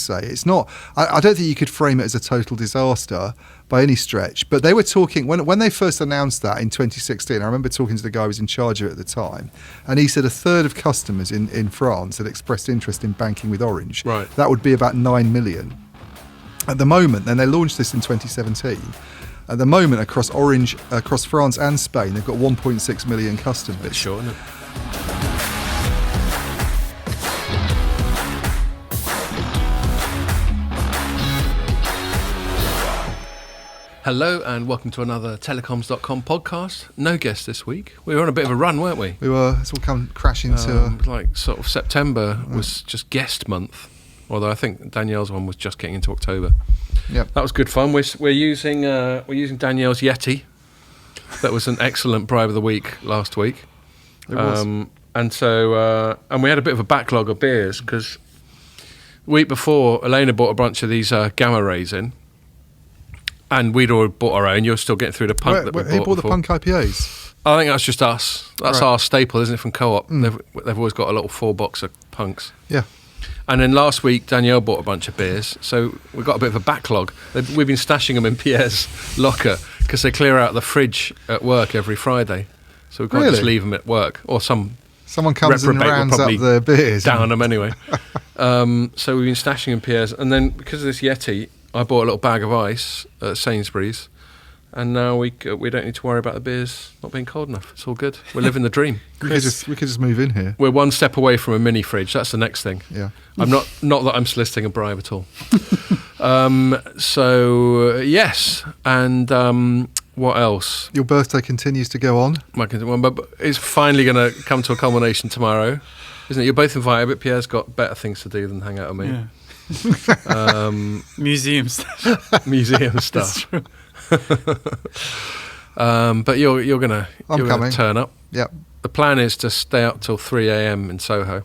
say. It's not. I don't think you could frame it as a total disaster by any stretch. But they were talking when they first announced that in 2016. I remember talking to the guy who was in charge of it at the time, and he said a third of customers in France had expressed interest in banking with Orange. Right. That would be about 9 million. At the moment, then they launched this in 2017. At the moment, across France and Spain, they've got 1.6 million customers. Bit short, isn't it? Hello and welcome to another Telecoms.com podcast. No guest this week. We were on a bit of a run, weren't we? We were. It's all come crashing to... like sort of September was just guest month. Although I think Danielle's one was just getting into October. Yep. That was good fun. We're using Danielle's Yeti. That was an excellent bribe of the week last week. It was. And so we had a bit of a backlog of beers because the week before Elena bought a bunch of these gamma rays in, and we'd already bought our own. You're still getting through the punk that we bought. Who bought before. the punk IPAs? I think that's just us. That's Right. our staple, isn't it? From Co-op, they've always got a little 4-box of punks. Yeah. And then last week, Danielle bought a bunch of beers, so we've got a bit of a backlog. We've been stashing them in Pierre's locker because they clear out the fridge at work every Friday. So we can't just leave them at work. Or someone comes and rounds up the beers. Down them anyway. So we've been stashing in Pierre's. And then because of this Yeti, I bought a little bag of ice at Sainsbury's. And now we don't need to worry about the beers not being cold enough. It's all good. We're living the dream. we could just move in here. We're one step away from a mini fridge. That's the next thing. Yeah. I'm not that I'm soliciting a bribe at all. So yes, and what else? Your birthday continues to go on. But it's finally going to come to a culmination tomorrow, isn't it? You're both invited, but Pierre's got better things to do than hang out with me. Yeah. Museum stuff. Museum stuff. But you're gonna turn up. Yep. The plan is to stay up till 3 a.m. in Soho.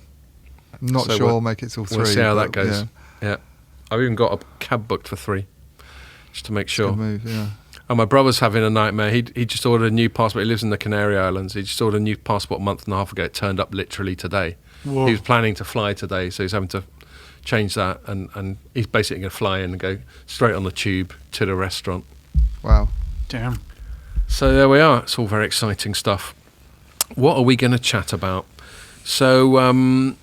I'm not sure I'll make it till 3. We'll see how that goes. Yeah. I've even got a cab booked for 3, just to make sure. Good move, yeah. And my brother's having a nightmare. He just ordered a new passport. He lives in the Canary Islands. He just ordered a new passport a month and a half ago. It turned up literally today. Whoa. He was planning to fly today, so he's having to change that. And he's basically going to fly in and go straight on the tube to the restaurant. Wow. Damn. So there we are. It's all very exciting stuff. What are we going to chat about? So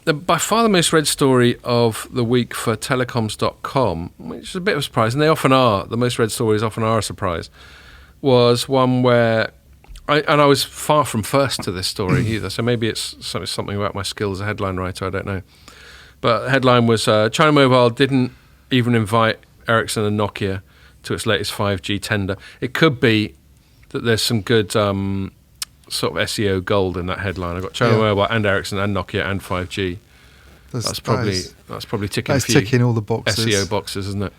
by far the most read story of the week for Telecoms.com, which is a bit of a surprise, and they often are, the most read stories often are a surprise, was one where, I was far from first to this story either, so maybe it's something about my skill as a headline writer, I don't know. But the headline was, China Mobile didn't even invite Ericsson and Nokia to its latest 5G tender. It could be that there's some good sort of SEO gold in that headline. I've got China Mobile and Ericsson and Nokia and 5G. That's probably ticking a few ticking all the boxes. SEO boxes, isn't it?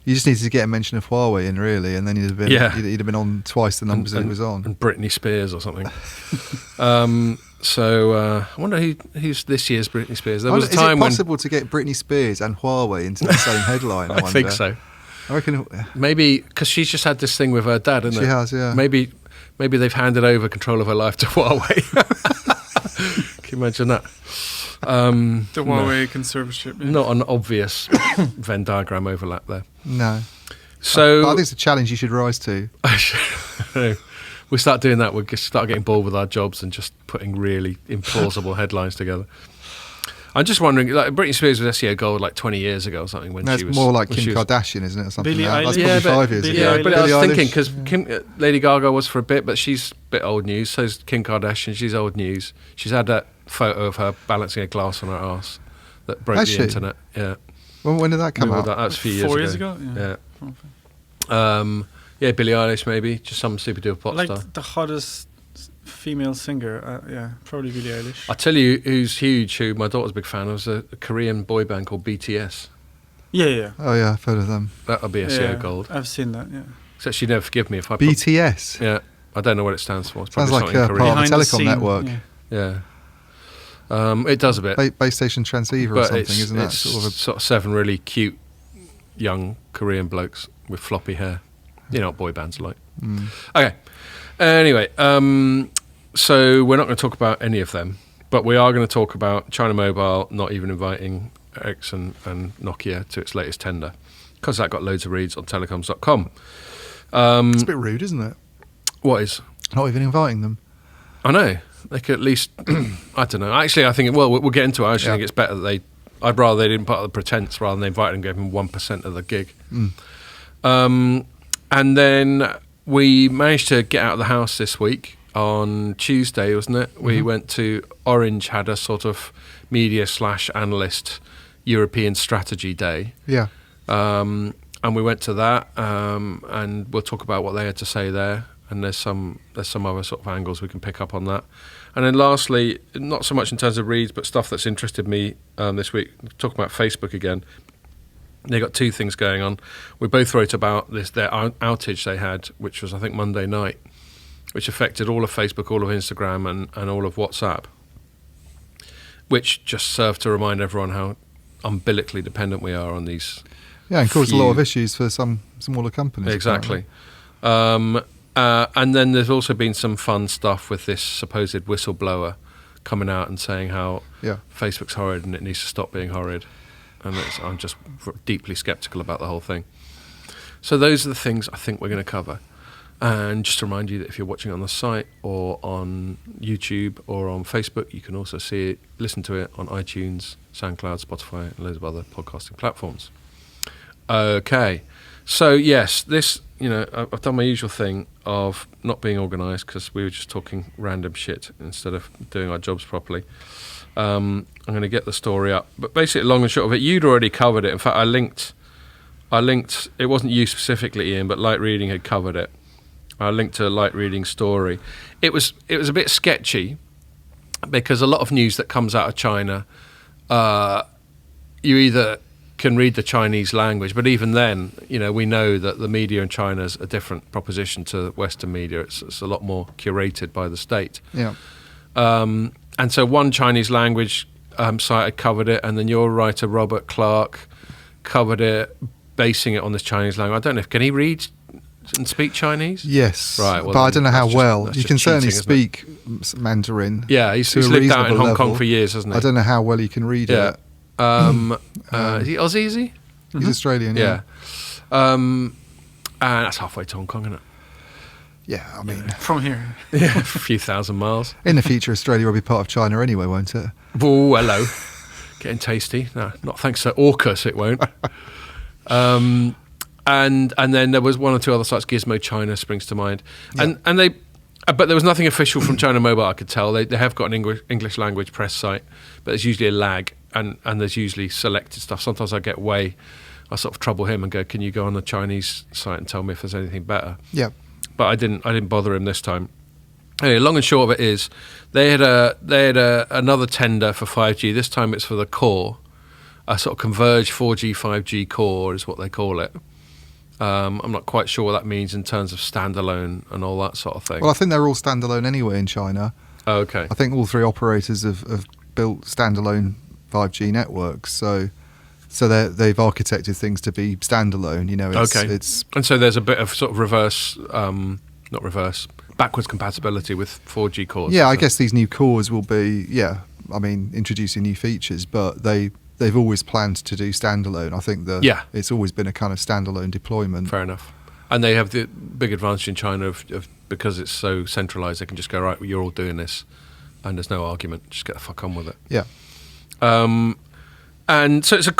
You just needed to get a mention of Huawei in, really, and then he'd have been on twice the numbers that he was on. And Britney Spears or something. I wonder who's this year's Britney Spears. There was a time when... Is it possible to get Britney Spears and Huawei into the same headline? I think so. I reckon... Maybe, because she's just had this thing with her dad, hasn't She has, yeah. Maybe they've handed over control of her life to Huawei. Can you imagine that? The Huawei conservatorship. Yeah. Not an obvious Venn diagram overlap there. No. So I think it's a challenge you should rise to. We start doing that. We'll start getting bored with our jobs and just putting really implausible headlines together. I'm just wondering, like Britney Spears was SEO gold like 20 years ago or something. That's more like Kim Kardashian, isn't it? Or something. Billie That's Eilish. probably 5 years ago. Yeah, but I was Billie thinking Eilish. because Lady Gaga was for a bit, but she's a bit old news. So's Kim Kardashian. She's old news. She's had that photo of her balancing a glass on her arse that broke Has the she? internet. Yeah. When did that come out? That was a few years 4 ago. years ago? Yeah. Billie Eilish maybe, just some super duper pop Like star. the hottest female singer, probably Billie Eilish. I'll tell you who's huge, who my daughter's a big fan of, was a Korean boy band called BTS. Yeah. Oh yeah, I've heard of them. That'll be SEO gold. I've seen that, yeah. Except she'd never forgive me if I BTS? Yeah, I don't know what it stands for. It's Sounds probably like something part Korean. of the Behind the telecom scene, network. Yeah. It does a bit. Base station transceiver or But something, it's, isn't that? it's sort of 7 really cute young Korean blokes with floppy hair. You know what boy bands are like. Okay. Anyway, so we're not going to talk about any of them, but we are going to talk about China Mobile not even inviting Ericsson and Nokia to its latest tender, because that got loads of reads on Telecoms.com. It's a bit rude, isn't it? What is? Not even inviting them. I know. They could at least, I don't know. Actually, I think, well, we'll get into it. I actually think it's better that I'd rather they didn't put up the pretense rather than they invited and gave them 1% of the gig. And then we managed to get out of the house this week on Tuesday, wasn't it? We went to Orange, had a sort of media/analyst European strategy day. Yeah. And we went to that, and we'll talk about what they had to say there. And there's some other sort of angles we can pick up on that. And then lastly, not so much in terms of reads, but stuff that's interested me this week, talking about Facebook again. They got two things going on. We both wrote about their outage they had, which was, I think, Monday night, which affected all of Facebook, all of Instagram, and all of WhatsApp, which just served to remind everyone how umbilically dependent we are on these. Yeah, and caused a lot of issues for some smaller companies. Exactly. And then there's also been some fun stuff with this supposed whistleblower coming out and saying how Facebook's horrid and it needs to stop being horrid. And I'm just deeply sceptical about the whole thing. So those are the things I think we're going to cover. And just to remind you that if you're watching on the site or on YouTube or on Facebook, you can also see it, listen to it on iTunes, SoundCloud, Spotify, and loads of other podcasting platforms. Okay. So yes, this, I've done my usual thing of not being organised because we were just talking random shit instead of doing our jobs properly. I'm going to get the story up, but basically, long and short of it, you'd already covered it. In fact, I linked. It wasn't you specifically, Ian, but Light Reading had covered it. I linked to a Light Reading story. It was a bit sketchy because a lot of news that comes out of China, you either can read the Chinese language, but even then, we know that the media in China is a different proposition to Western media. It's a lot more curated by the state. Yeah. And so one Chinese language site had covered it, and then your writer, Robert Clark, covered it, basing it on this Chinese language. I don't know, can he read and speak Chinese? Yes. Right. Well, but I don't know how well. You can certainly cheating, speak Mandarin. Yeah, he's lived out in Hong Kong for years, hasn't he? I don't know how well he can read it. Is he Aussie, is he? He's Australian, yeah. And that's halfway to Hong Kong, isn't it? Yeah, I mean... From here. Yeah, a few thousand miles. In the future, Australia will be part of China anyway, won't it? Oh, hello. Getting tasty. No, not thanks to AUKUS, it won't. And then there was one or two other sites. Gizmo China springs to mind. Yeah. But there was nothing official from China Mobile, I could tell. They have got an English language press site, but there's usually a lag, and there's usually selected stuff. Sometimes I sort of trouble him and go, can you go on the Chinese site and tell me if there's anything better? Yeah. But I didn't bother him this time. Anyway, long and short of it is, they had another tender for 5G. This time it's for the core, a sort of converged 4G, 5G core is what they call it. I'm not quite sure what that means in terms of standalone and all that sort of thing. Well, I think they're all standalone anyway in China. Oh, okay. I think all three operators have built standalone 5G networks, so they've architected things to be standalone. And so there's a bit of sort of backwards compatibility with 4G cores. Yeah, I guess these new cores will be, introducing new features, but they've always planned to do standalone. I think it's always been a kind of standalone deployment. Fair enough. And they have the big advantage in China of because it's so centralised, they can just go, right, well, you're all doing this, and there's no argument. Just get the fuck on with it. Yeah. And so it's a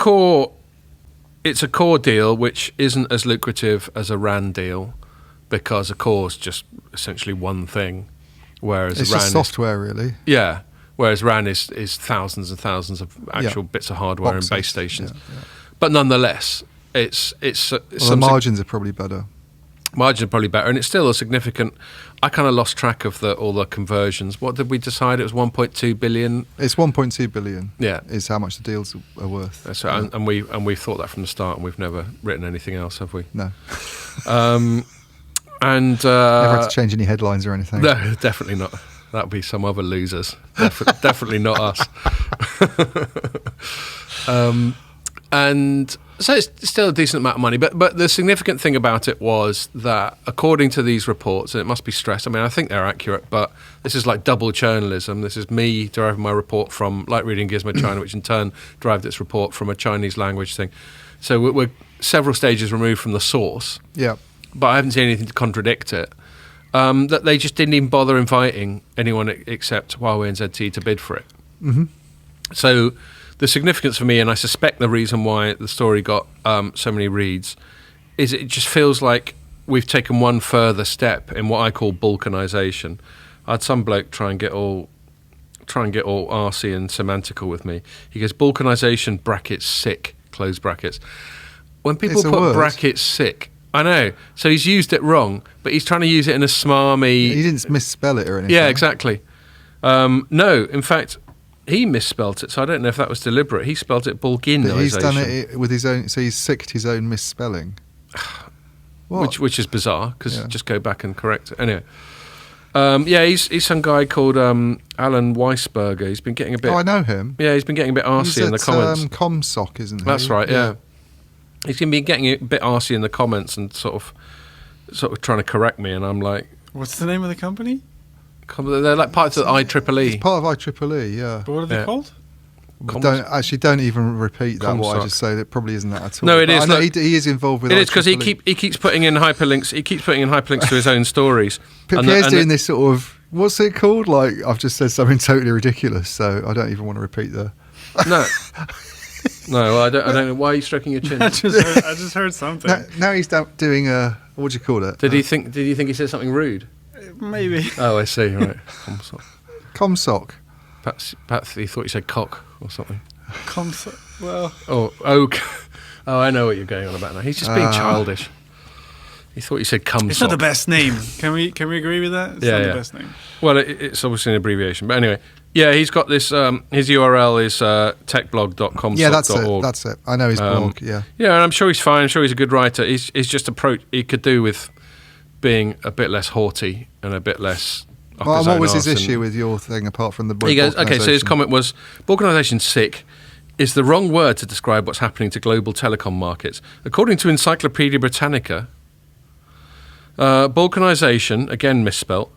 core deal which isn't as lucrative as a RAN deal because a core is just essentially one thing, whereas it's RAN just software, really. Yeah. Whereas RAN is thousands and thousands of actual bits of hardware Boxes. and base stations. Yeah. But nonetheless, it's the margins are probably better. Margins are probably better, and it's still a significant. I kind of lost track of all the conversions. What did we decide? It was 1.2 billion. It's 1.2 billion. Yeah, is how much the deals are worth. That's right. Yeah. And we thought that from the start, and we've never written anything else, have we? No. And never had to change any headlines or anything. No, definitely not. That'd be some other losers. Definitely not us. And So it's still a decent amount of money, but the significant thing about it was that, according to these reports, and it must be stressed, I mean, I think they're accurate, but this is like double journalism. This is me deriving my report from Light Reading Gizmo China, which in turn derived its report from a Chinese language thing. So we're several stages removed from the source. Yeah. But I haven't seen anything to contradict it. That they just didn't even bother inviting anyone except Huawei and ZTE to bid for it. Mm-hmm. So the significance for me, and I suspect the reason why the story got so many reads, is it just feels like we've taken one further step in what I call balkanization. I had some bloke try and get all arsey and semantical with me. He goes, balkanization brackets sick, close brackets. When people put brackets sick, I know. So he's used it wrong, but he's trying to use it in a smarmy... He didn't misspell it or anything. Yeah, exactly. No, in fact... He misspelt it, so I don't know if that was deliberate. He spelt it Bulginisation. But he's done it with his own, so he's sicked his own misspelling. Which is bizarre, because just go back and correct it. Anyway. He's some guy called Alan Weisberger. He's been getting a bit... Oh, I know him. Yeah, he's been getting a bit arsey in the comments. Comsock, isn't he? That's right, yeah. He's been getting a bit arsey in the comments and sort of trying to correct me, and I'm like... What's the name of the company? They're like part of the IEEE. It's part of IEEE, yeah. But what are they called? Don't even repeat that. What I just said. It probably isn't that at all. No, it is. I know he is involved with. It is because he keeps putting in hyperlinks. He keeps putting in hyperlinks to his own stories. Pierre's doing this sort of, what's it called? Like, I've just said something totally ridiculous, so I don't even want to repeat the. No. No, I don't know. Why are you stroking your chin? I just heard something. Now he's doing a, what do you call it? Did you think he said something rude? Maybe. Oh, I see. Right. Comsock. Perhaps he thought you said cock or something. Well. Oh, I know what you're going on about now. He's just being childish. He thought you said cum. It's not the best name. Can we agree with that? It's not the best name. Well, it's obviously an abbreviation, but anyway. Yeah, he's got this. His URL is techblog.com. Yeah, that's it. I know his blog. Yeah. Yeah, and I'm sure he's fine. I'm sure he's a good writer. He's just he could do with being a bit less haughty and a bit less. Well, what was his issue with your thing apart from the? He goes, okay, so his comment was, "Balkanization sick is the wrong word to describe what's happening to global telecom markets. According to Encyclopedia Britannica, balkanization, again misspelt,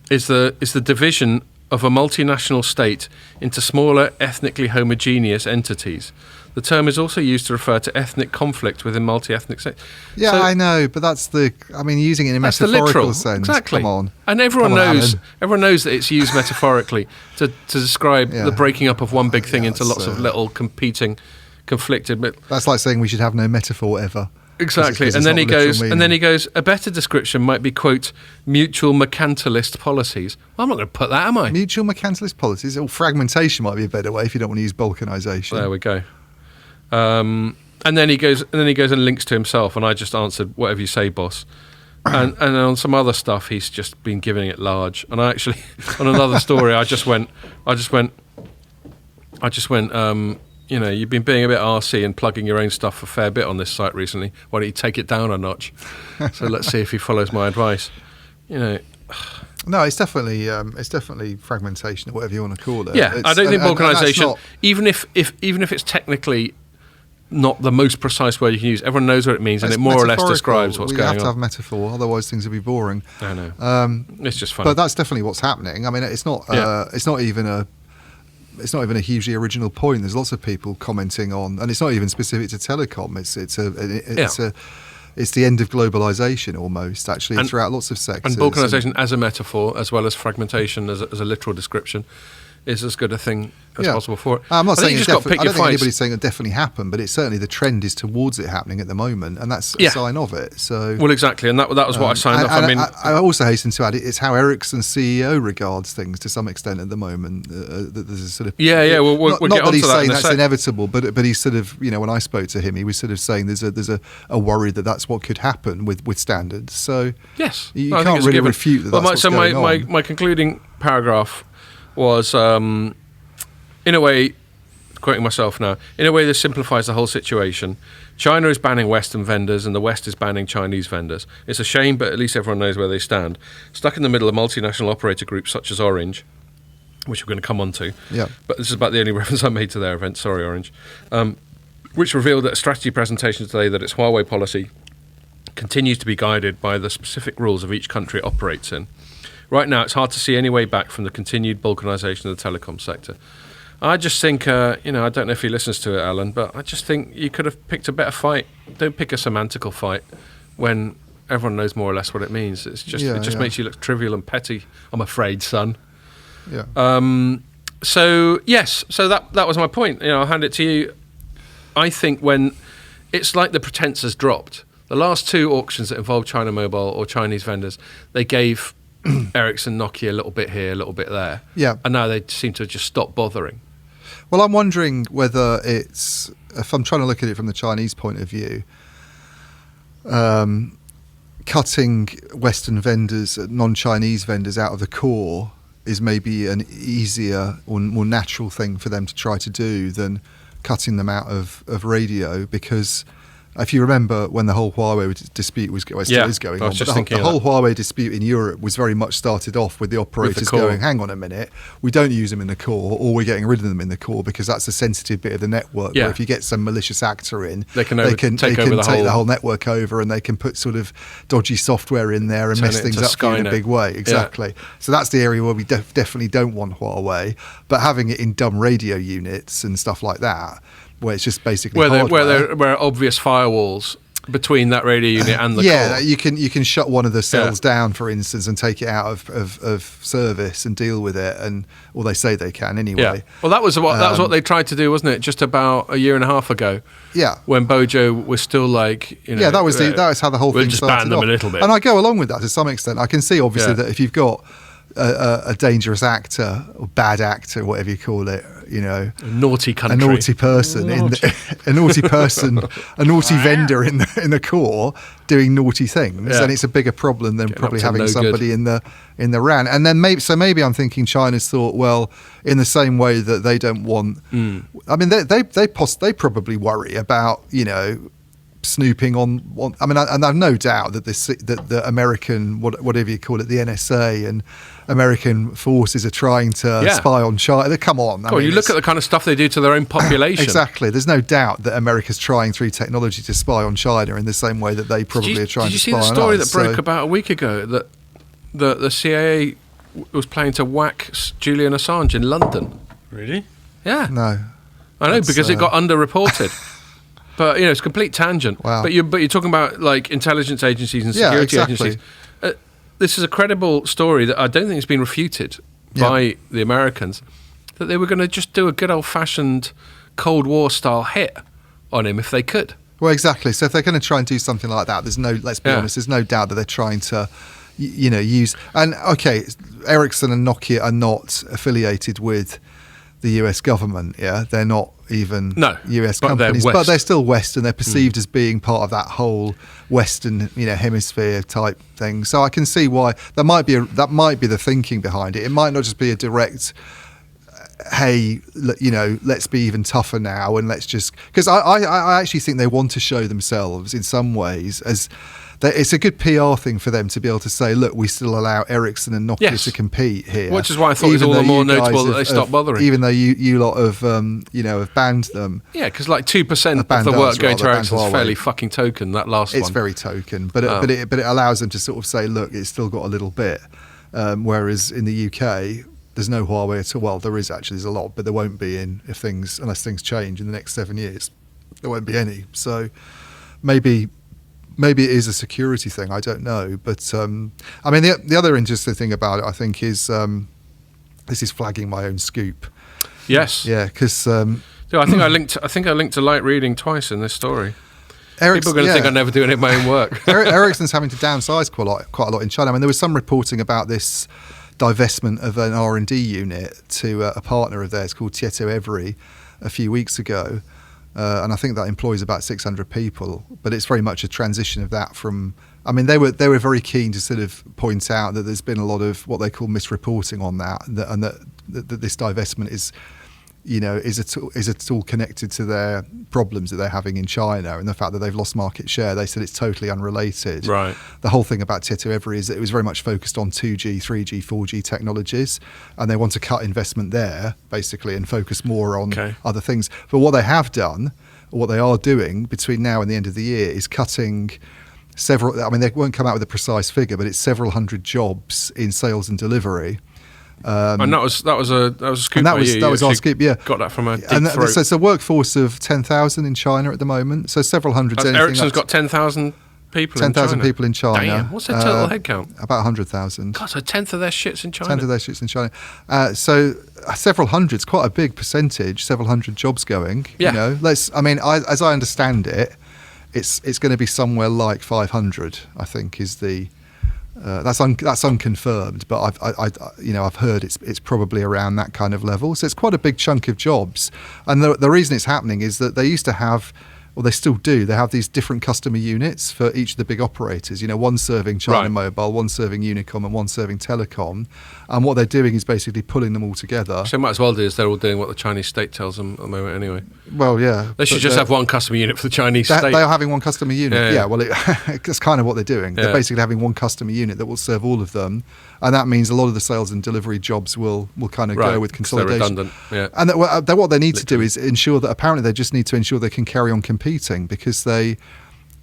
is the division of a multinational state into smaller, ethnically homogeneous entities. The term is also used to refer to ethnic conflict within multi-ethnic states." Yeah, so, I know, but using it in a metaphorical sense. Exactly. Come on. And everyone knows that it's used metaphorically to describe the breaking up of one big thing into lots of little conflicted. But that's like saying we should have no metaphor ever. Exactly. And then he goes, a better description might be, quote, mutual mercantilist policies. Well, I'm not going to put that, am I? Mutual mercantilist policies? Or fragmentation might be a better way if you don't want to use balkanization. There we go. And then he goes and links to himself, and I just answered, whatever you say, boss. And on some other stuff, he's just been giving it large. And I actually, on another story, I just went, you've been being a bit RC and plugging your own stuff a fair bit on this site recently. Why don't you take it down a notch? So let's see if he follows my advice. No, it's definitely fragmentation or whatever you want to call it. Yeah, I don't think balkanization, even if it's technically not the most precise word you can use, everyone knows what it means, and it more or less describes what's going on. We have to have metaphor, otherwise things would be boring. I know. It's just funny. But that's definitely what's happening. I mean, it's not even a hugely original point. There's lots of people commenting on, and it's not even specific to telecom. It's the end of globalization almost, actually, throughout lots of sectors. And balkanization as a metaphor, as well as fragmentation as a literal description, is as good a thing as possible for it. I'm not saying I don't think anybody's saying it definitely happened, but it's certainly the trend is towards it happening at the moment, and that's a sign of it. So, well, exactly, and that was what I signed off. I also hasten to add it's how Ericsson's CEO regards things to some extent at the moment. There's a sort of Well, we'll not get that he's onto that saying that's inevitable, but he's sort of when I spoke to him, he was sort of saying there's a worry that that's what could happen with standards. So yes, you can't really refute that. That's what's going on. My concluding paragraph was. In a way, quoting myself now, in a way this simplifies the whole situation. China is banning Western vendors and the West is banning Chinese vendors. It's a shame, but at least everyone knows where they stand. Stuck in the middle of multinational operator groups such as Orange, which we're going to come on to. Yeah. But this is about the only reference I made to their event. Sorry, Orange. which revealed at a strategy presentation today that its Huawei policy continues to be guided by the specific rules of each country it operates in. Right now, it's hard to see any way back from the continued balkanisation of the telecom sector. I just think, I don't know if he listens to it, Alan, but I just think you could have picked a better fight. Don't pick a semantical fight when everyone knows more or less what it means. It just makes you look trivial and petty, I'm afraid, son. Yeah. So that was my point. I'll hand it to you. I think when it's like the pretense has dropped. The last two auctions that involved China Mobile or Chinese vendors, they gave Ericsson, Nokia a little bit here, a little bit there. Yeah. And now they seem to have just stopped bothering. Well, I'm wondering whether it's, if I'm trying to look at it from the Chinese point of view, cutting Western vendors, non-Chinese vendors out of the core is maybe an easier or more natural thing for them to try to do than cutting them out of radio, because if you remember when the whole Huawei dispute was going on, the whole Huawei dispute in Europe was very much started off with the operators going, hang on a minute, we don't use them in the core, or we're getting rid of them in the core because that's a sensitive bit of the network where if you get some malicious actor in, they can take the whole network over, and they can put sort of dodgy software in there and mess things up for you in a big way. Exactly. Yeah. So that's the area where we definitely don't want Huawei, but having it in dumb radio units and stuff like that, where it's just basically where there are obvious firewalls between that radio unit and the core. you can shut one of the cells down, for instance, and take it out of service and deal with it, or they say they can anyway. Yeah. Well, that was what they tried to do, wasn't it? Just about a year and a half ago. Yeah. When Bojo was still like, that was how the whole thing started. Just ban them a little bit. And I go along with that to some extent. I can see obviously that if you've got a dangerous actor or bad actor, whatever you call it, a naughty country, a naughty person, a naughty vendor in the core doing naughty things, and it's a bigger problem than probably having somebody in the RAN. And then maybe I'm thinking China's thought, well, in the same way that they don't want, I mean, they probably worry about snooping on. I mean, and I've no doubt that the American, whatever you call it, the NSA and American forces are trying to spy on China. Come on. I mean, you look at the kind of stuff they do to their own population. Exactly. There's no doubt that America's trying through technology to spy on China in the same way that they probably are trying to spy on us. Did you see the story that broke about a week ago that the CIA was planning to whack Julian Assange in London? Really? Yeah. No. I know, because it got underreported. But it's a complete tangent. Wow. But you're talking about like intelligence agencies and security agencies. This is a credible story that I don't think has been refuted by the Americans, that they were going to just do a good old-fashioned Cold War style hit on him if they could. Well, exactly. So if they're going to try and do something like that, let's be honest, there's no doubt that they're trying to use. And okay, Ericsson and Nokia are not affiliated with the US government. They're not even US companies, but they're still Western. They're perceived as being part of that whole Western hemisphere type thing. So I can see why that might be the thinking behind it. It might not just be a direct, hey, let's be even tougher now, and let's just, because I actually think they want to show themselves in some ways as it's a good PR thing for them to be able to say, look, we still allow Ericsson and Nokia to compete here. Which is why I thought it was all the more notable that they stopped bothering. Even though you lot have banned them. Yeah, because like 2% of the work going to Ericsson is fairly fucking token, that last one. It's very token, but it allows them to sort of say, look, it's still got a little bit. Whereas in the UK, there's no Huawei at all. Well, there is actually, there's a lot, but there won't be unless things change in the next 7 years. There won't be any. So maybe it is a security thing. I don't know, but I mean, the other interesting thing about it, I think, is this is flagging my own scoop. Yes. Yeah, because I think I linked to light reading twice in this story. People are going to think I never do any of my own work. Ericsson's having to downsize quite a lot in China. I mean, there was some reporting about this divestment of an R&D unit to a partner of theirs called Tieto Every a few weeks ago. And I think that employs about 600 people, but it's very much a transition of that from. I mean, they were very keen to sort of point out that there's been a lot of what they call misreporting on that, and that this divestment is at all connected to their problems that they're having in China and the fact that they've lost market share. They said it's totally unrelated. Right. The whole thing about Tieto Every is that it was very much focused on 2G, 3G, 4G technologies, and they want to cut investment there, basically, and focus more on other things. But what they have done, what they are doing between now and the end of the year is cutting several. I mean, they won't come out with a precise figure, but it's several hundred jobs in sales and delivery. And that was a scoop. And that by was you. that was You our actually scoop. Yeah, got that from a deep and throat. so it's a workforce of 10,000 in China at the moment. So several hundred. Ericsson's got 10,000 people. 10,000 people in China. Damn, what's their total headcount? About 100,000. God, so a tenth of their shit's in China. Tenth of their shit's in China. So several hundreds, quite a big percentage. Several hundred jobs going. Yeah. You know, as I understand it, it's going to be somewhere like 500. I think is the. That's unconfirmed, but I've heard it's probably around that kind of level. So it's quite a big chunk of jobs, and the reason it's happening is that they used to have, well, they still do. They have these different customer units for each of the big operators. You know, one serving China Right. Mobile, one serving Unicom, and one serving Telecom. And what they're doing is basically pulling them all together. So might as well do is they're all doing what the Chinese state tells them at the moment anyway. Well, yeah, They should just have one customer unit for the Chinese They state. are having one customer unit. Yeah. Well, that's kind of what they're doing. Yeah. They're basically having one customer unit that will serve all of them, and that means a lot of the sales and delivery jobs will kind of Right, go with 'cause they're consolidation. redundant. Yeah. And what they need to do is ensure that apparently they just need to ensure they can carry on competing because they,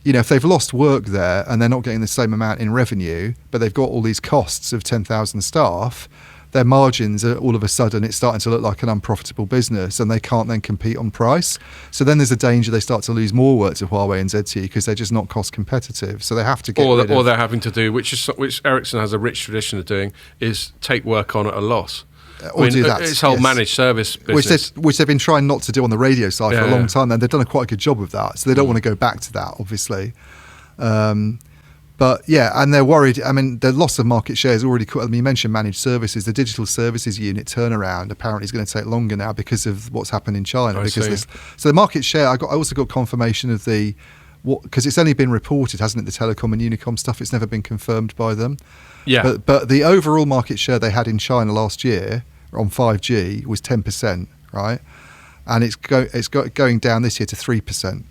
you know, if they've lost work there and they're not getting the same amount in revenue, but they've got all these costs of 10,000 staff. Their margins are all of a sudden it's starting to look like an unprofitable business, and they can't then compete on price. So then there's a danger they start to lose more work to Huawei and ZTE because they're just not cost competitive. So they have to get rid Or of. they're having to do, which Ericsson has a rich tradition of doing, is take work on at a loss. Or do that, It's whole yes. managed service business. Which they've been trying not to do on the radio side for a Yeah, long yeah. time, and they've done quite a good job of that. So they don't want to go back to that, obviously. But yeah, and they're worried. I mean, the loss of market share is already. I mean, you mentioned managed services. The digital services unit turnaround apparently is going to take longer now because of what's happened in China. I see. So the market share. I also got confirmation of because it's only been reported, hasn't it? The Telecom and Unicom stuff. It's never been confirmed by them. Yeah. But the overall market share they had in China last year on 5G was 10%, right? And it's going down this year to 3%.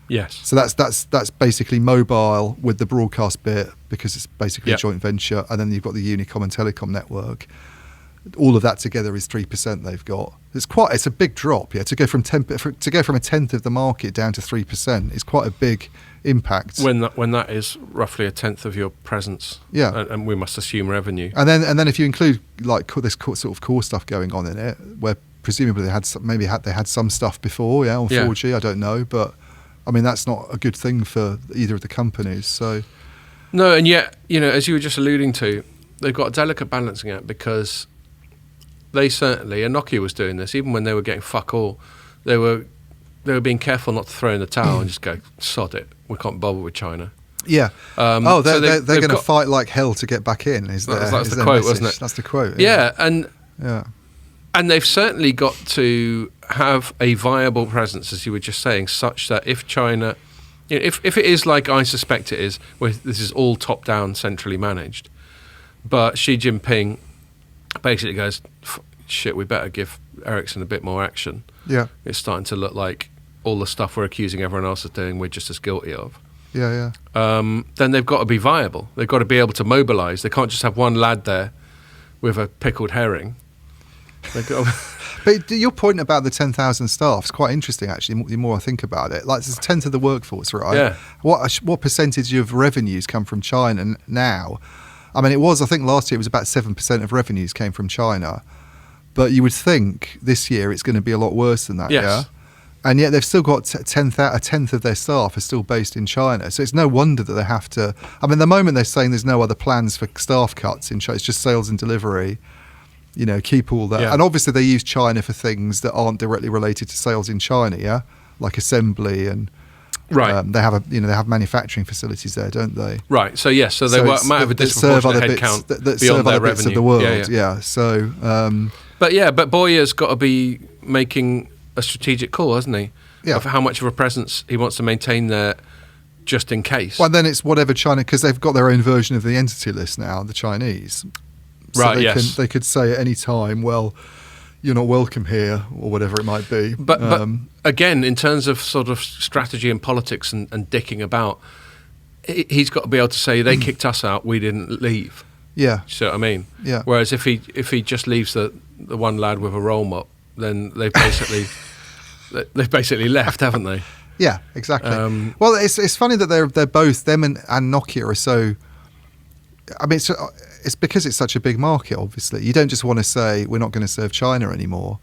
Yes. So that's basically mobile with the broadcast bit because it's basically Yep. a joint venture, and then you've got the Unicom and Telecom network. All of that together is 3% they've got. It's a big drop, yeah. To go from a tenth of the market down to 3% is quite a big impact. When that is roughly a tenth of your presence, Yeah. and we must assume revenue. And then if you include like this sort of core stuff going on in it, where presumably they had some stuff before, yeah, on Yeah. 4G, I don't know, but I mean that's not a good thing for either of the companies. So No, and yet, you know, as you were just alluding to, they've got a delicate balancing act because they certainly, and Nokia was doing this, even when they were getting fuck all, they were being careful not to throw in the towel and just go, sod it, we can't bother with China. yeah. So they're they've going to got- fight like hell to get back in. That's the quote, wasn't it? That's the quote. Yeah, and Yeah. And they've certainly got to have a viable presence, as you were just saying, such that if China, you know, if it is like I suspect it is, where this is all top-down, centrally managed, but Xi Jinping basically goes, shit, we better give Ericsson a bit more action. Yeah. It's starting to look like all the stuff we're accusing everyone else of doing, we're just as guilty of. Yeah. Yeah. Then they've got to be viable. They've got to be able to mobilise. They can't just have one lad there with a pickled herring. They've got to But your point about the 10,000 staff is quite interesting, actually, the more I think about it. Like, it's a tenth of the workforce, right? Yeah. What percentage of revenues come from China now? I mean, I think last year it was about 7% of revenues came from China. But you would think this year it's going to be a lot worse than that, Yes. yeah? And yet they've still got a tenth of their staff are still based in China. So it's no wonder that they have to... I mean, at the moment they're saying there's no other plans for staff cuts in China. It's just sales and delivery. You know, keep all that. Yeah. And obviously they use China for things that aren't directly related to sales in China, yeah? Like assembly and... right. they have manufacturing facilities there, don't they? Right. So yes. So they it's might have a that serve disproportionate other bits headcount that beyond serve their other bits revenue of the world. Yeah. So But Boyer's got to be making a strategic call, hasn't he? Yeah. Of how much of a presence he wants to maintain there, just in case. well, then it's whatever China, because they've got their own version of the entity list now, the Chinese. So Right, they yes. they could say at any time, well, you're not welcome here, or whatever it might be. But again, in terms of sort of strategy and politics and dicking about, he's got to be able to say they kicked us out, we didn't leave. yeah, See what I mean? Yeah. Whereas if he just leaves the one lad with a roll mop, then they basically they've basically left, haven't they? Yeah, exactly. Well, it's funny that they're both, them and Nokia are so. I mean, it's because it's such a big market. Obviously, you don't just want to say we're not going to serve China anymore.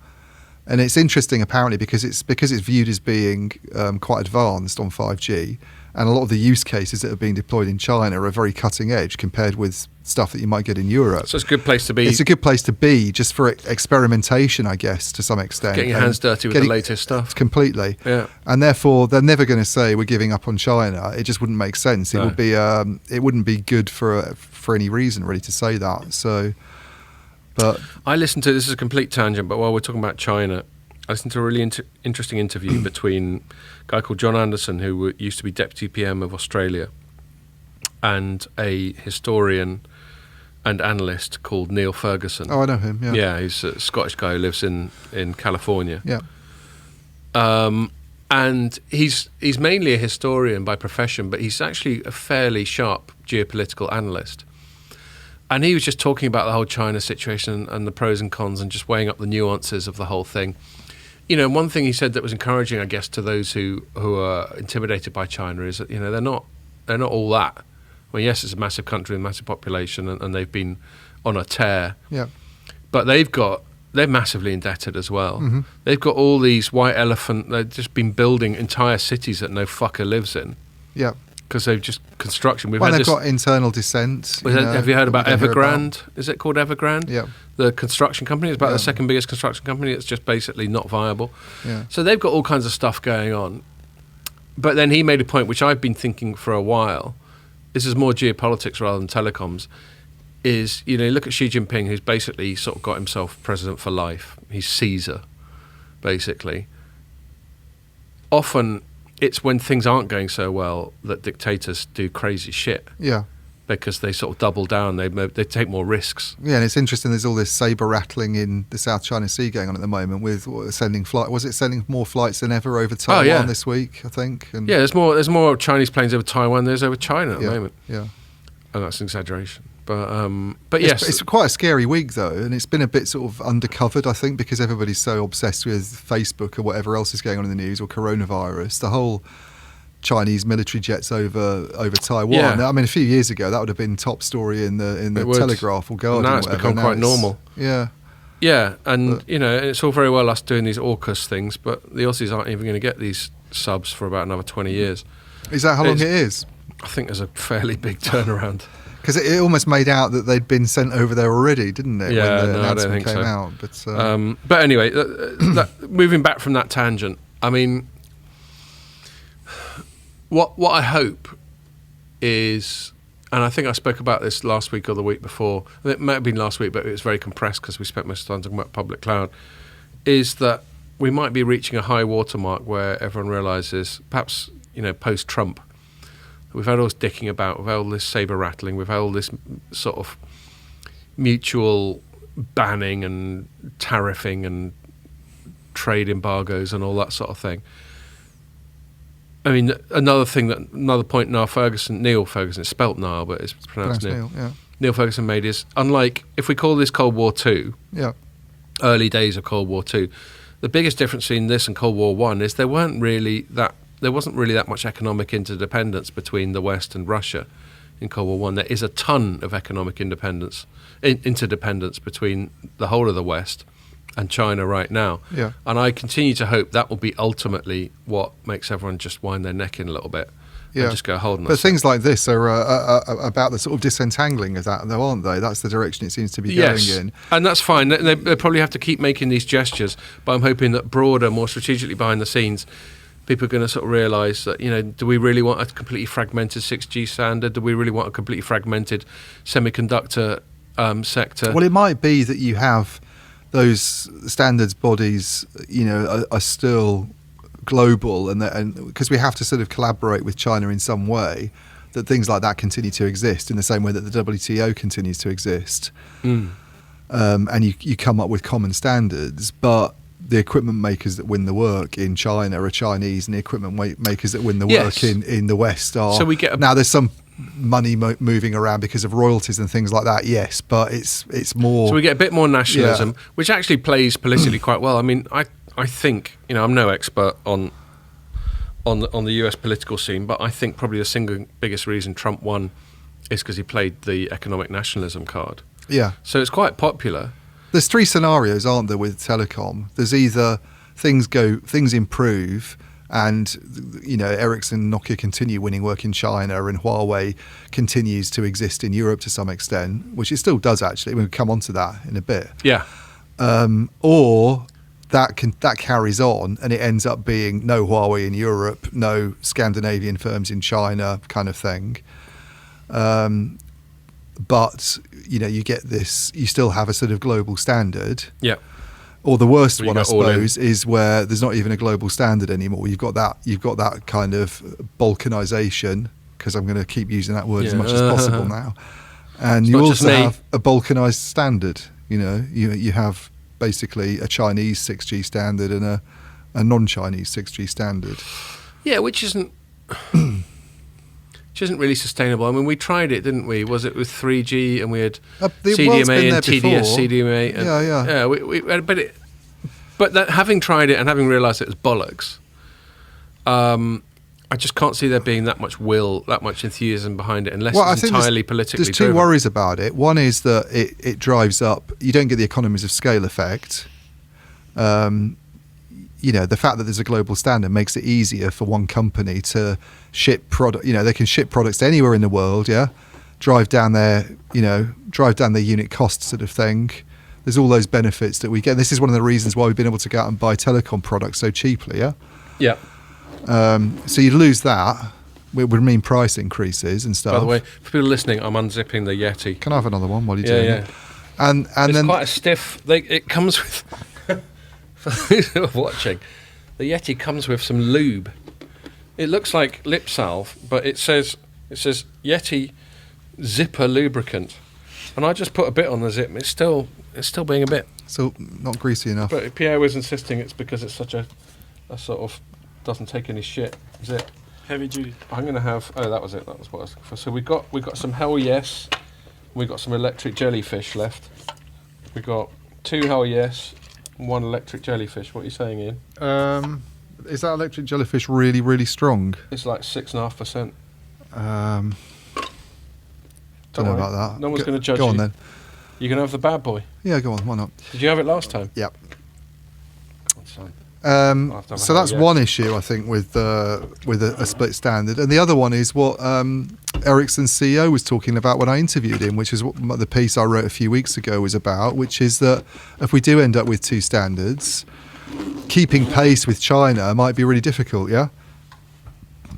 And it's interesting, apparently, because it's viewed as being quite advanced on 5G, and a lot of the use cases that are being deployed in China are very cutting edge compared with stuff that you might get in Europe. So it's a good place to be. It's a good place to be, just for experimentation, I guess, to some extent. Getting your hands dirty with the latest stuff. Completely. Yeah. And therefore, they're never going to say we're giving up on China. It just wouldn't make sense. It would be. It wouldn't be good for any reason, really, to say that. So. But I listened to, this is a complete tangent, but while we're talking about China, I listened to a really interesting interview between a guy called John Anderson, who used to be Deputy PM of Australia, and a historian and analyst called Neil Ferguson. Oh, I know him, yeah. Yeah, he's a Scottish guy who lives in California. Yeah. And he's mainly a historian by profession, but he's actually a fairly sharp geopolitical analyst. And he was just talking about the whole China situation and the pros and cons and just weighing up the nuances of the whole thing. You know, one thing he said that was encouraging, I guess, to those who are intimidated by China is that, you know, they're not all that. Well, yes, it's a massive country and massive population, and they've been on a tear. Yeah. But they're massively indebted as well. Mm-hmm. They've got all these white elephant. They've just been building entire cities that no fucker lives in. Yeah. Because they've just construction. They've got internal dissent. Have you heard about Evergrande? Is it called Evergrande? Yeah. The construction company. It's about the second biggest construction company. It's just basically not viable. Yeah. So they've got all kinds of stuff going on. But then he made a point, which I've been thinking for a while. This is more geopolitics rather than telecoms. Is, you know, look at Xi Jinping, who's basically sort of got himself president for life. He's Caesar, basically. Often it's when things aren't going so well that dictators do crazy shit. Yeah. Because they sort of double down, they take more risks. Yeah, and it's interesting. There's all this saber rattling in the South China Sea going on at the moment with sending more flights than ever over Taiwan this week? I think. And yeah, there's more Chinese planes over Taiwan than there's over China at the moment. Yeah, and that's an exaggeration. But yes, it's quite a scary week though, and it's been a bit sort of undercovered, I think, because everybody's so obsessed with Facebook or whatever else is going on in the news or coronavirus. The whole Chinese military jets over Taiwan. Yeah. I mean, a few years ago that would have been top story in the Telegraph or Guardian. Now it's become quite normal. Yeah. Yeah, and you know, it's all very well us doing these AUKUS things, but the Aussies aren't even going to get these subs for about another 20 years. Is that how long it is? I think there's a fairly big turnaround. Because it almost made out that they'd been sent over there already, didn't it? Yeah, when the I don't think came so. Out. But anyway, moving back from that tangent, I mean, what I hope is, and I think I spoke about this last week or the week before, it might have been last week, but it was very compressed because we spent most of the time talking about public cloud, is that we might be reaching a high watermark where everyone realises, perhaps, you know, post-Trump, we've had all this dicking about, we've had all this saber rattling, we've had all this sort of mutual banning and tariffing and trade embargoes and all that sort of thing. I mean, another point Neil Ferguson, it's spelt Niall, but it's pronounced Neil. Yeah. Neil Ferguson made is, unlike, if we call this Cold War II, early days of Cold War II, the biggest difference between this and Cold War I is there wasn't really that much economic interdependence between the West and Russia in Cold War I. There is a ton of economic interdependence between the whole of the West and China right now. Yeah. And I continue to hope that will be ultimately what makes everyone just wind their neck in a little bit and just go, hold on. But things like this are about the sort of disentangling of that, though, aren't they? That's the direction it seems to be going in. And that's fine. They probably have to keep making these gestures, but I'm hoping that broader, more strategically behind the scenes, people are going to sort of realise that, you know, do we really want a completely fragmented 6G standard? Do we really want a completely fragmented semiconductor sector? Well, it might be that you have those standards bodies, you know, are still global, and because we have to sort of collaborate with China in some way, that things like that continue to exist in the same way that the WTO continues to exist. And you come up with common standards, but the equipment makers that win the work in China are Chinese, and the equipment makers that win the work in the West are. So we get now there's some money moving around because of royalties and things like that, but it's more. So we get a bit more nationalism, which actually plays politically quite well. I mean, I I think, I'm no expert on the US political scene, but I think probably the single biggest reason Trump won is because he played the economic nationalism card. Yeah. So it's quite popular. There's three scenarios, aren't there, with telecom? There's either things improve and, Ericsson and Nokia continue winning work in China and Huawei continues to exist in Europe to some extent, which it still does actually. We'll come on to that in a bit. Yeah. Or that carries on and it ends up being no Huawei in Europe, no Scandinavian firms in China kind of thing. But, you get this, you still have a sort of global standard. Yeah. Or the worst Well, one, I suppose, is where there's not even a global standard anymore. You've got that kind of balkanization, because I'm going to keep using that word as much as possible now. And you also have a balkanized standard. You have basically a Chinese 6G standard and a non-Chinese 6G standard. Yeah, which isn't really sustainable. I mean, we tried it, didn't we? Was it with 3G and we had CDMA and TDS, CDMA? And, yeah. But having tried it and having realised it was bollocks, I just can't see there being that much will, that much enthusiasm behind it, unless it's entirely politically driven. There's two worries about it. One is that it drives up, you don't get the economies of scale effect. The fact that there's a global standard makes it easier for one company to ship product. They can ship products to anywhere in the world. Yeah, drive down their unit cost sort of thing. There's all those benefits that we get. This is one of the reasons why we've been able to go out and buy telecom products so cheaply. Yeah. Yeah. So you'd lose that. It would mean price increases and stuff. By the way, for people listening, I'm unzipping the Yeti. Can I have another one while you're doing it? And it's then quite a stiff. It comes with. For those who are watching, the Yeti comes with some lube. It looks like lip salve, but it says Yeti zipper lubricant, and I just put a bit on the zip. It's still being a bit. So not greasy enough. But Pierre was insisting it's because it's such a sort of doesn't take any shit zip. Heavy duty. I'm going to have. Oh, that was it. That was what I was looking for. So we got some Hell Yes. We got some electric jellyfish left. We got 2 Hell Yes. 1 electric jellyfish. What are you saying, Ian? Is that electric jellyfish really, really strong? It's like 6.5%. Don't know about that. No one's going to judge you. Go on then. You can have the bad boy. Yeah, go on. Why not? Did you have it last time? Yep. That's fine. So that's one issue, I think, with a split standard, and the other one is what Ericsson's CEO was talking about when I interviewed him, which is what the piece I wrote a few weeks ago was about, which is that if we do end up with 2 standards, keeping pace with China might be really difficult. Yeah.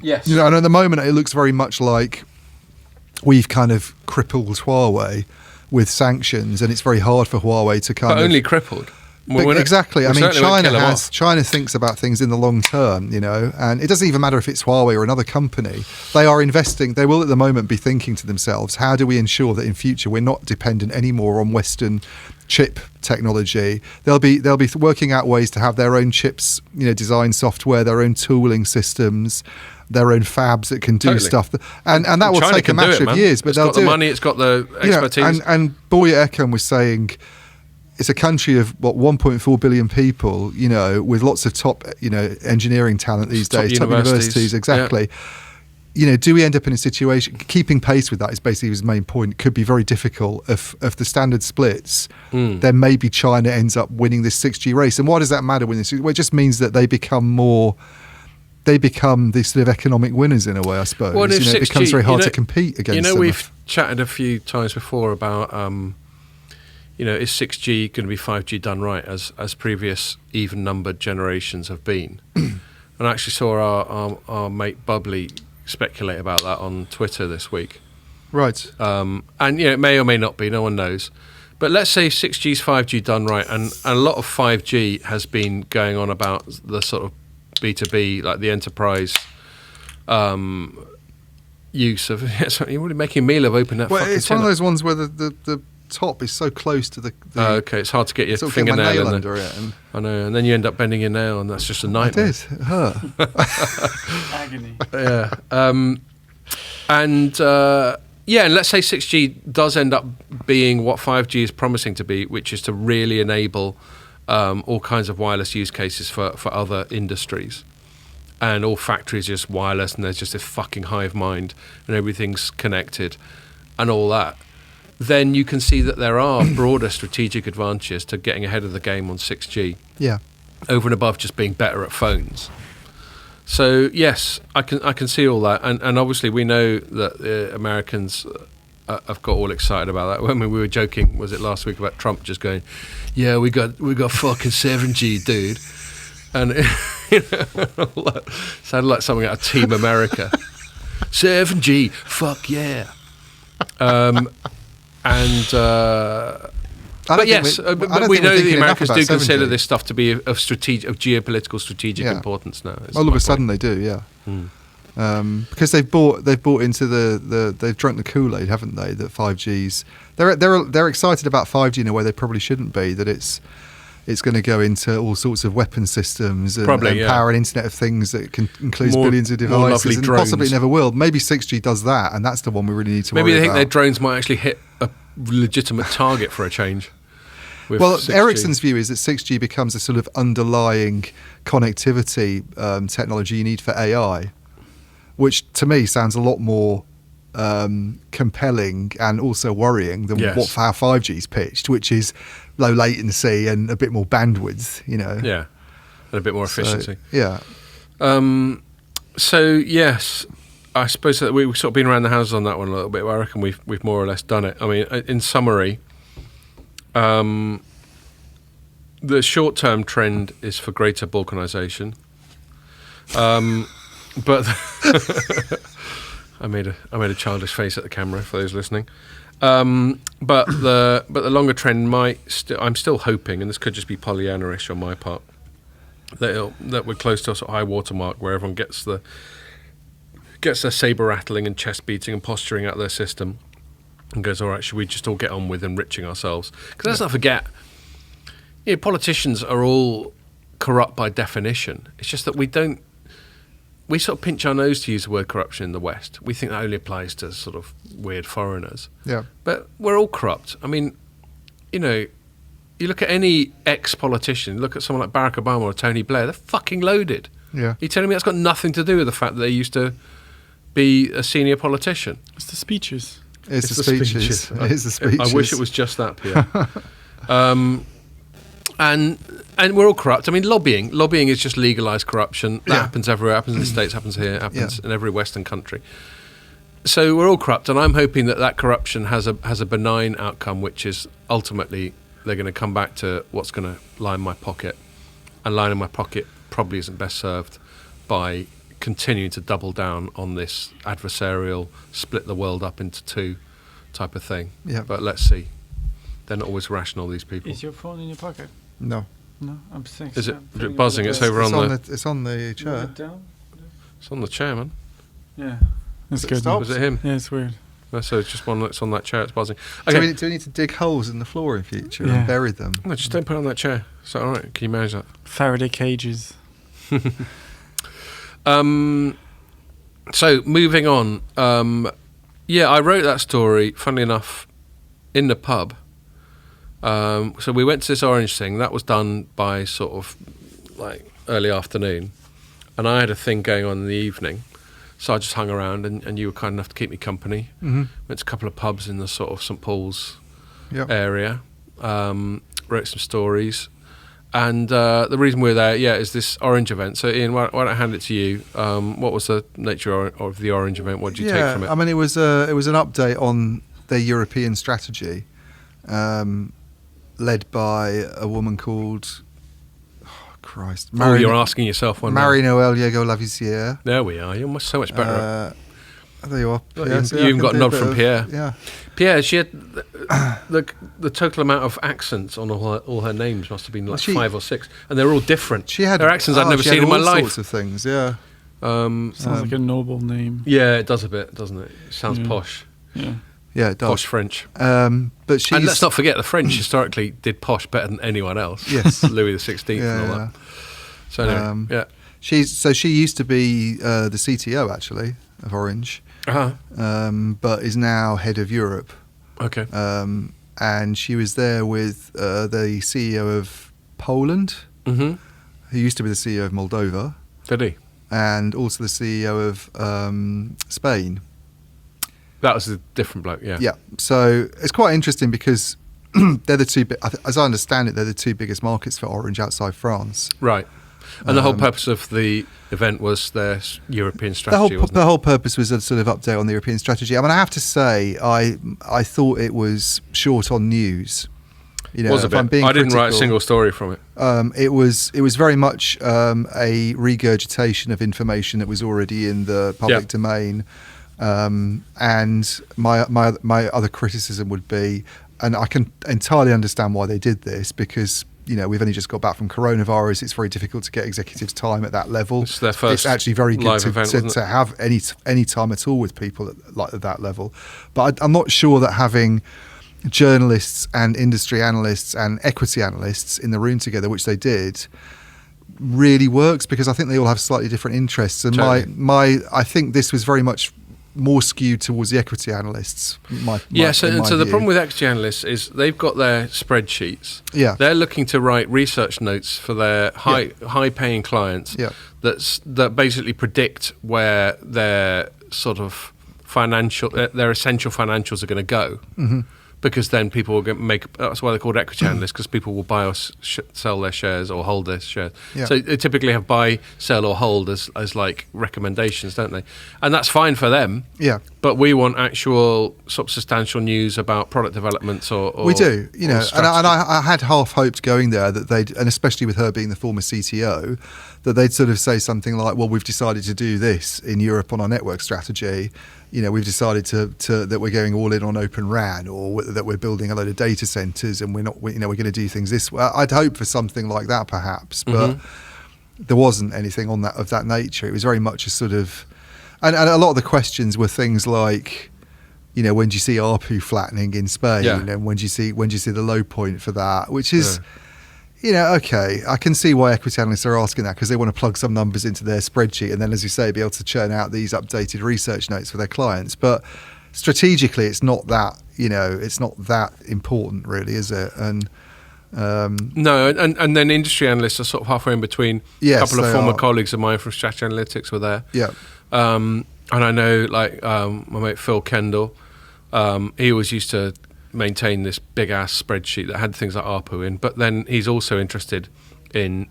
Yes. And at the moment it looks very much like we've kind of crippled Huawei with sanctions, and it's very hard for Huawei to kind of. But only crippled. Exactly. I mean, China thinks about things in the long term, and it doesn't even matter if it's Huawei or another company. They are investing. They will at the moment be thinking to themselves, how do we ensure that in future we're not dependent anymore on Western chip technology? They'll be working out ways to have their own chips, design software, their own tooling systems, their own fabs that can do stuff, and that will take a matter of years. But they'll do it. It's got the money. It's got the expertise. And Boya Ekam was saying. It's a country of 1.4 billion people, with lots of top, engineering talent these days, top universities, exactly. Yeah. Do we end up in a situation keeping pace with that? Is basically his main point. It could be very difficult if the standard splits. Then maybe China ends up winning this 6G race. And why does that matter? Well, it just means that they become these sort of economic winners in a way, I suppose. Well, it becomes very hard to compete against them. We've chatted a few times before about. Is 6G going to be 5G done right, as previous even-numbered generations have been? And I actually saw our mate Bubbly speculate about that on Twitter this week. Right. And it may or may not be, no one knows. But let's say 6G is 5G done right, and a lot of 5G has been going on about the sort of B2B, like the enterprise use of... You're really making a meal of opening that fucking it's one of those ones where the top is so close to the okay, it's hard to get your fingernail under it. I know, and then you end up bending your nail, and that's just a nightmare. It hurt. Agony. Yeah. And let's say 6G does end up being what 5G is promising to be, which is to really enable all kinds of wireless use cases for other industries. And all factories are just wireless, and there's just this fucking hive mind, and everything's connected, and all that. Then you can see that there are broader strategic advantages to getting ahead of the game on 6G, Yeah. over and above just being better at phones. So yes, I can see all that, and obviously we know that the Americans have got all excited about that. When we were joking, was it last week, about Trump just going, "Yeah, we got fucking 7G, dude." And all that sounded like something out of Team America. 7G, fuck yeah. But yes, but we know the Americans do consider this stuff to be of geopolitical strategic importance now. All of a sudden they do, yeah. Because they've bought into they've drunk the Kool-Aid, haven't they? That 5G's they're excited about 5G in a way they probably shouldn't be. That it's going to go into all sorts of weapon systems and power an Internet of Things that includes billions of devices, and drones. Possibly never will. Maybe 6G does that, and that's the one we really need to worry about. Maybe they think their drones might actually hit a legitimate target for a change. Well, 6G. Ericsson's view is that 6G becomes a sort of underlying connectivity technology you need for AI, which to me sounds a lot more compelling and also worrying than how 5G's pitched, which is low latency and a bit more bandwidth, Yeah, and a bit more efficiency. So yes, I suppose that we've sort of been around the houses on that one a little bit. I reckon we've more or less done it. I mean, in summary, the short-term trend is for greater balkanisation. But I made a childish face at the camera for those listening. But the longer trend I'm still hoping, and this could just be Pollyanna-ish on my part, that we're close to a sort of high watermark where everyone gets their saber rattling and chest beating and posturing out of their system and goes, all right, should we just all get on with enriching ourselves? Because let's not forget, politicians are all corrupt by definition. It's just that we sort of pinch our nose to use the word corruption in the West. We think that only applies to sort of weird foreigners. Yeah. But we're all corrupt. I mean, you look at any ex-politician, look at someone like Barack Obama or Tony Blair, they're fucking loaded. Yeah. You're telling me that's got nothing to do with the fact that they used to be a senior politician? It's the speeches. It's the speeches. It is the speeches. I wish it was just that, Pierre. And we're all corrupt. I mean, lobbying is just legalised corruption. That happens everywhere. It happens in the States, happens here, happens in every Western country. So we're all corrupt, and I'm hoping that corruption has a benign outcome, which is ultimately they're going to come back to what's going to line my pocket, and lining my pocket probably isn't best served by continuing to double down on this adversarial, split the world up into two type of thing. Yeah. But let's see. They're not always rational, these people. Is your phone in your pocket? No. No, I'm saying. Is it buzzing? It's over It's on the Move chair. it down. It's on the chair, man. Yeah, that's good. stopped? Was it him? Yeah, it's weird. No, so it's just one that's on that chair. It's buzzing. Do Okay. we need to dig holes in the floor in future Yeah. and bury them? No, just don't put it on that chair. Is that all right? Can you manage that? Faraday cages. So moving on. I wrote that story, funnily enough, in the pub. So we went to this Orange thing. That was done by sort of like early afternoon. And I had a thing going on in the evening. So I just hung around and you were kind enough to keep me company. Mm-hmm. Went to a couple of pubs in the sort of St Paul's Yep. area. Wrote some stories. And the reason we're there, is this Orange event. So Ian, why don't I hand it to you? What was the nature of the Orange event? What did you take from it? I mean, it was an update on their European strategy, led by a woman called You're asking yourself one. Marie-Noël Diego-Lavoisier. There we are. You're so much better. There you are. You even got a nod from Pierre. Yeah. Pierre, she had the total amount of accents on all her names must have been like 5 or 6, and they're all different. She had their accents I'd never seen in my life. All sorts of things. Yeah. Sounds like a noble name. Yeah, it does a bit, doesn't it? It sounds posh. Yeah. Yeah, it does. Posh French. But she's... And let's not forget, the French historically did posh better than anyone else. Yes. Louis XVI and all that. So anyway, She used to be the CTO, actually, of Orange, but is now head of Europe. Okay. And she was there with the CEO of Poland, Mm-hmm. who used to be the CEO of Moldova, Did he? and also the CEO of Spain. That was a different bloke, yeah. Yeah, so it's quite interesting because they're the two, as I understand it, they're the two biggest markets for Orange outside France. Right. And the whole purpose of the event was their European The strategy, whole, wasn't the whole purpose was a sort of update on the European strategy. I mean, I have to say, I thought it was short on news. You it? know, Was a if I'm bit. being I didn't write a critical, single story from it. It was very much a regurgitation of information that was already in the public Yeah. domain. And my other criticism would be, and I can entirely understand why they did this, because we've only just got back from coronavirus. It's very difficult to get executives time at that level. It's their first It's actually very good live event, wasn't it? to have any time at all with people at that level. But I'm not sure that having journalists and industry analysts and equity analysts in the room together, which they did, really works, because I think they all have slightly different interests. And Totally. I think this was very much more skewed towards the equity analysts. So the problem with equity analysts is they've got their spreadsheets. Yeah. They're looking to write research notes for their high paying clients Yeah. that basically predict where their sort of their essential financials are going to go. Mm-hmm. Because then people will that's why they're called equity analysts, because people will buy or sell their shares or hold their shares. Yeah. So they typically have buy, sell or hold as like recommendations, don't they? And that's fine for them. Yeah. But we want actual sort of substantial news about product developments or we do, or and strategy. I had half hoped going there that and especially with her being the former CTO, that they'd sort of say something like, well, we've decided to do this in Europe on our network strategy. We've decided that we're going all in on Open RAN, or that we're building a load of data centers, and we're going to do things this way. I'd hope for something like that, perhaps, but there wasn't anything of that nature. It was very much a sort of, and a lot of the questions were things like, when do you see ARPU flattening in Spain, and when do you see the low point for that, which is. Okay, I can see why equity analysts are asking that, because they want to plug some numbers into their spreadsheet and then, as you say, be able to churn out these updated research notes for their clients. But strategically, it's not that, it's not that important, really, is it? And no, and then industry analysts are sort of halfway in between. Yes, a couple of they former are. colleagues of mine from Strategy Analytics were there. Yeah. And I know, my mate Phil Kendall, he always used to maintain this big ass spreadsheet that had things like ARPU in, but then he's also interested in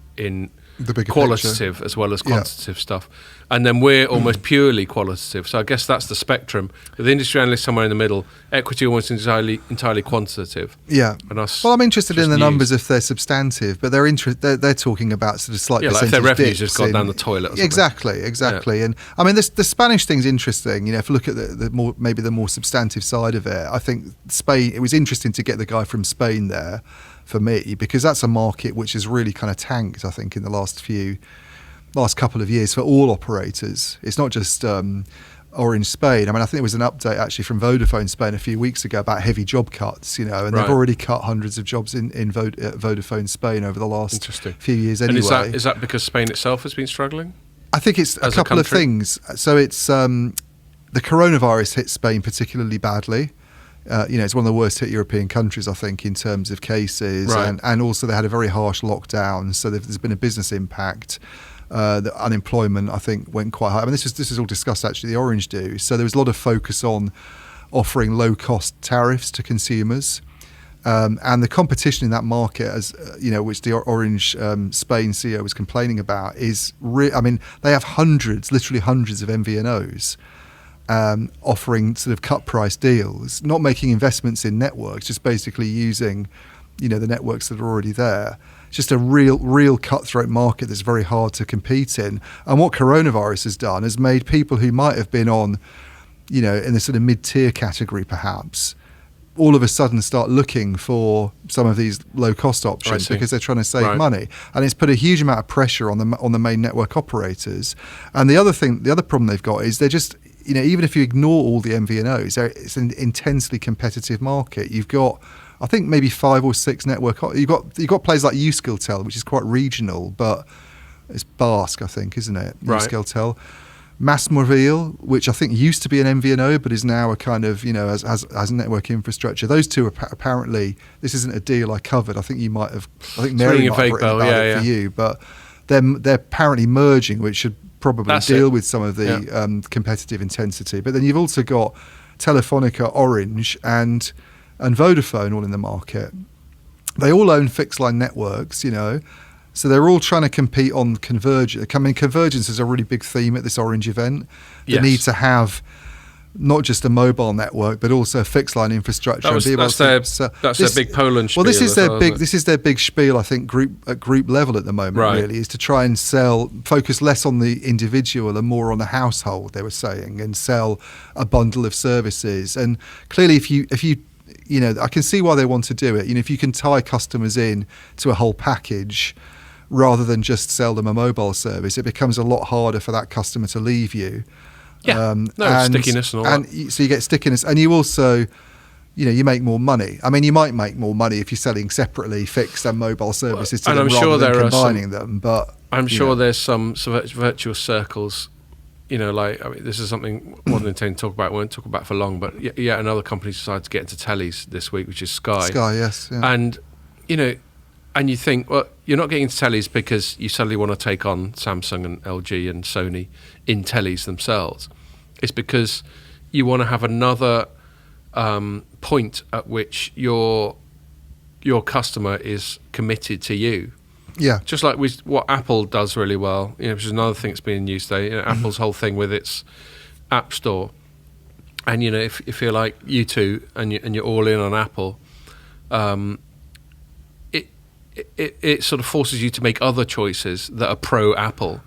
The bigger qualitative picture. as well as quantitative stuff. And then we're almost purely qualitative. So I guess that's the spectrum. With the industry analyst somewhere in the middle, equity almost entirely quantitative. Yeah. And us Well, I'm interested just in the news. numbers if they're substantive, but they're talking about sort of slight Yeah, like if percentage their revenue's dips just gone in- down the toilet or something. Exactly. And I mean, the Spanish thing's interesting. If you look at the more substantive side of it, I think Spain. It was interesting to get the guy from Spain there for me, because that's a market which has really kind of tanked, I think, in the last couple of years for all operators. It's not just Orange Spain. I mean, I think there was an update actually from Vodafone Spain a few weeks ago about heavy job cuts, and Right. they've already cut hundreds of jobs in Vodafone Spain over the last Interesting. few years And anyway. is that because Spain itself has been struggling? I think it's a as a couple of country? things. So it's the coronavirus hit Spain particularly badly. It's one of the worst hit European countries, I think, in terms of cases. Right. And also they had a very harsh lockdown. So there's been a business impact. The unemployment, I think, went quite high. I mean, this is all discussed, actually, the Orange do. So there was a lot of focus on offering low-cost tariffs to consumers. And the competition in that market, which the Orange Spain CEO was complaining about, is they have literally hundreds of MVNOs offering sort of cut price deals, not making investments in networks, just basically using, the networks that are already there. It's just a real cutthroat market that's very hard to compete in. And what coronavirus has done is made people who might have been on, in the sort of mid-tier category perhaps, all of a sudden start looking for some of these low-cost options because they're trying to save money, and it's put a huge amount of pressure on the main network operators. And the other problem they've got is they're just, even if you ignore all the MVNOs, it's an intensely competitive market. You've got, I think, maybe 5 or 6 network. You've got players like Euskaltel, which is quite regional, but it's Basque, I think, isn't it? Right. Euskaltel. Massmobile, which I think used to be an MVNO but is now a kind of, has network infrastructure. Those two are apparently, this isn't a deal I covered. I think Mary might have written about it for you, but they're apparently merging, which should probably deal with some of the competitive intensity. But then you've also got Telefonica, Orange and Vodafone all in the market. They all own fixed line networks, so they're all trying to compete on convergence. I mean, convergence is a really big theme at this Orange event. They need to have not just a mobile network, but also a fixed line infrastructure. That's their big Poland spiel. Well, this is their big spiel, I think, at group level at the moment, really, is to try and focus less on the individual and more on the household, they were saying, and sell a bundle of services. And clearly, if you I can see why they want to do it. If you can tie customers in to a whole package rather than just sell them a mobile service, it becomes a lot harder for that customer to leave you. Yeah, stickiness and all that. So you get stickiness, and you also, you make more money. I mean, you might make more money if you're selling separately fixed and mobile services to them rather than combining them. But I'm sure there's some virtuous circles. This is something more than intended to talk about. We won't talk about for long, but another company decided to get into tellies this week, which is Sky. Sky, yes. Yeah. And, and you think, well, you're not getting into tellies because you suddenly want to take on Samsung and LG and Sony in tellies themselves. It's because you want to have another point at which your customer is committed to you. Yeah. Just like what Apple does really well, which is another thing that's being used today. Apple's whole thing with its App Store. And, if you're like you two and you're all in on Apple, it sort of forces you to make other choices that are pro-Apple.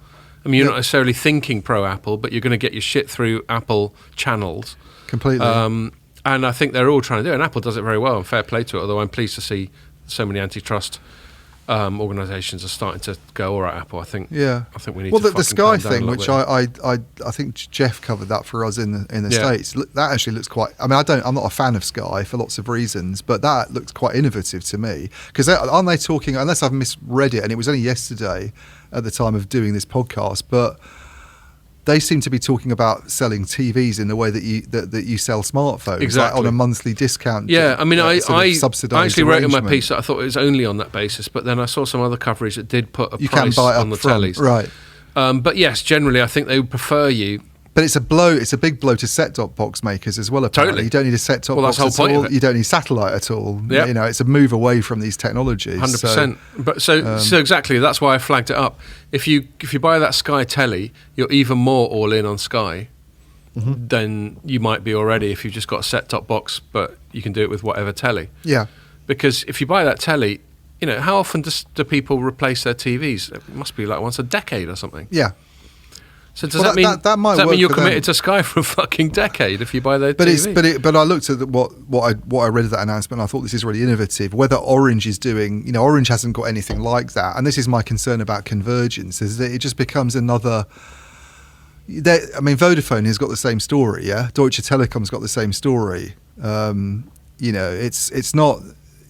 I mean, you're not necessarily thinking pro-Apple, but you're going to get your shit through Apple channels. Completely. And I think they're all trying to do it, and Apple does it very well, and fair play to it, although I'm pleased to see so many antitrust organisations are starting to go, all right, Apple, I think we need to the Sky thing, which I think Jeff covered that for us in the States. That actually looks quite. I mean, I'm not a fan of Sky for lots of reasons, but that looks quite innovative to me, because aren't they talking? Unless I've misread it, and it was only yesterday at the time of doing this podcast, but they seem to be talking about selling TVs in the way that you sell smartphones, exactly, like on a monthly discount. Yeah, I mean, I actually wrote in my piece that I thought it was only on that basis, but then I saw some other coverage that did put a price on the tellies. Right. But yes, generally, I think they would prefer you. But it's a blow. It's a big blow to set-top box makers as well. Apparently, you don't need a set-top box that's the whole point at all. of it. You don't need satellite at all. Yep. It's a move away from these technologies. 100%. But so exactly, that's why I flagged it up. If you buy that Sky telly, you're even more all in on Sky than you might be already if you've just got a set-top box, but you can do it with whatever telly. Yeah. Because if you buy that telly, how often do people replace their TVs? It must be like once a decade or something. Yeah. So does that mean you're committed to Sky for a fucking decade if you buy their TV? But I looked at what I read of that announcement, and I thought this is really innovative. Whether Orange is doing, Orange hasn't got anything like that, and this is my concern about convergence, is that it just becomes another. Vodafone has got the same story, yeah. Deutsche Telekom's got the same story. It's not.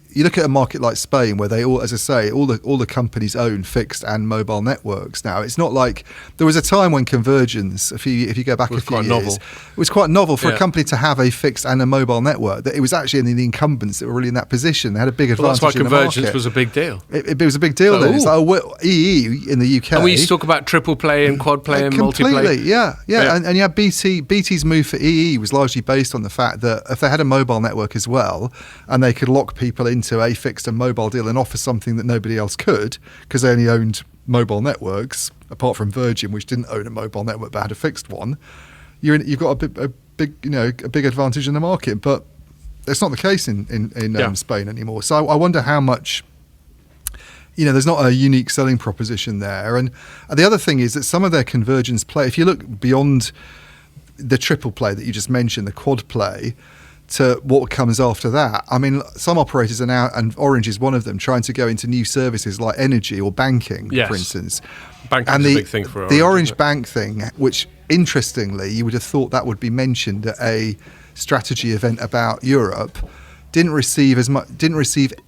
You look at a market like Spain, where they all, as I say, all the companies own fixed and mobile networks. Now, it's not like there was a time when convergence, if you go back a few years, it was quite novel for a company to have a fixed and a mobile network. That it was actually the incumbents that were really in that position. They had a big advantage. That's why in convergence the market. was a big deal. It was a big deal then. It's like EE in the UK. And we used to talk about triple play and quad play and multiplay. Completely, yeah. And you had BT's move for EE was largely based on the fact that if they had a mobile network as well, and they could lock people into a fixed and mobile deal and offer something that nobody else could, because they only owned mobile networks, apart from Virgin, which didn't own a mobile network but had a fixed one. You've got a big advantage in the market, but that's not the case in Spain anymore. So I wonder how much. There's not a unique selling proposition there. And the other thing is that some of their convergence play, if you look beyond the triple play that you just mentioned, the quad play, to what comes after that. I mean, some operators are now, and Orange is one of them, trying to go into new services like energy or banking, for instance. Banking is a big thing for Orange. The Orange Bank thing, which interestingly, you would have thought that would be mentioned at a strategy event about Europe, didn't receive. I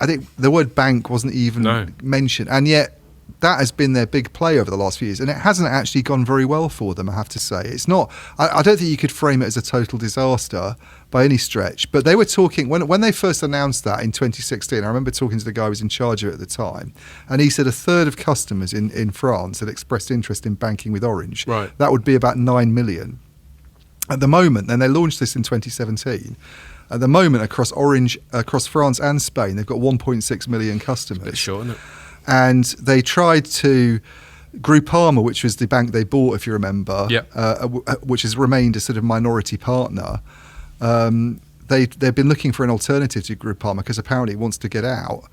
think the word bank wasn't even mentioned, and yet that has been their big play over the last few years, and it hasn't actually gone very well for them, I have to say. It's not. I don't think you could frame it as a total disaster by any stretch. But they were talking when they first announced that in 2016. I remember talking to the guy who was in charge of it at the time, and he said a third of customers in France had expressed interest in banking with Orange. Right. That would be about 9 million. At the moment, and they launched this in 2017. At the moment, across France and Spain, they've got 1.6 million customers. Bit short, isn't it? And they tried to Groupama, which was the bank they bought, if you remember, which has remained a sort of minority partner. They've been looking for an alternative to Groupama because apparently it wants to get out.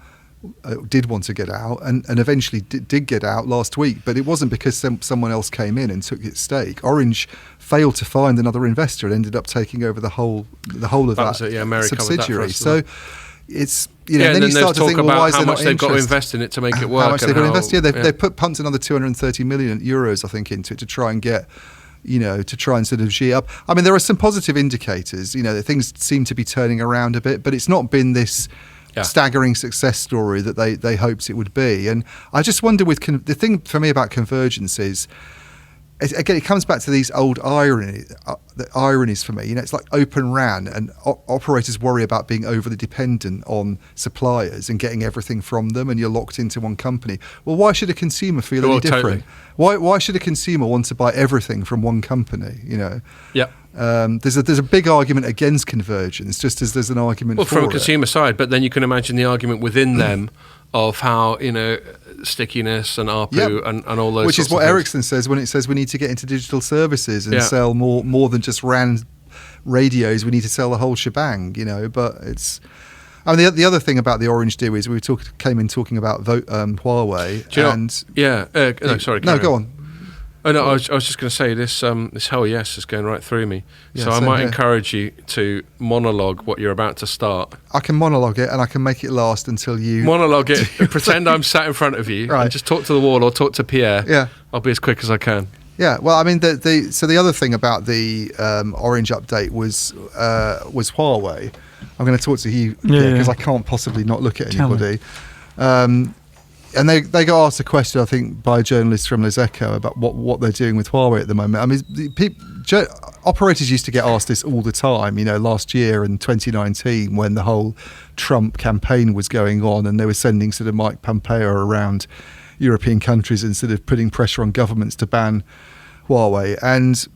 Did want to get out and eventually did get out last week, but it wasn't because someone else came in and took its stake. Orange failed to find another investor and ended up taking over the whole of that subsidiary. So it's then you start to think, well, why is how there much not they've got to interest? invest in it to make it work. How much they've got to invest? They've pumped another 230 million euros, I think, into it to try and get. To try and sort of G up. I mean, there are some positive indicators. That things seem to be turning around a bit, but it's not been this staggering success story that they hoped it would be. And I just wonder the thing for me about convergence is, again, it comes back to these old ironies for me. It's like Open RAN, and operators worry about being overly dependent on suppliers and getting everything from them, and you're locked into one company. Well, why should a consumer feel any different? Totally. Why should a consumer want to buy everything from one company? Yeah. There's a big argument against convergence, just as there's an argument for it. Well, from a consumer side, but then you can imagine the argument within them of how stickiness and ARPU and all those. Which is what Ericsson says when it says we need to get into digital services and sell more than just RAN radios. We need to sell the whole shebang. But it's. I mean, the other thing about the Orange deal is we came in talking about Huawei. Sorry. No, go on. Oh no, I was just going to say this hell yes is going right through me. So I might encourage you to monologue what you're about to start. I can monologue it and I can make it last until you monologue it. Pretend I'm sat in front of you and just talk to the wall or talk to Pierre. Yeah, I'll be as quick as I can. Yeah, well, I mean, the other thing about the Orange update was Huawei. I'm going to talk to you because I can't possibly not look at anybody. And they got asked a question, I think, by a journalist from Les Echos about what they're doing with Huawei at the moment. I mean, operators used to get asked this all the time, last year in 2019 when the whole Trump campaign was going on and they were sending sort of Mike Pompeo around European countries and sort of putting pressure on governments to ban Huawei. And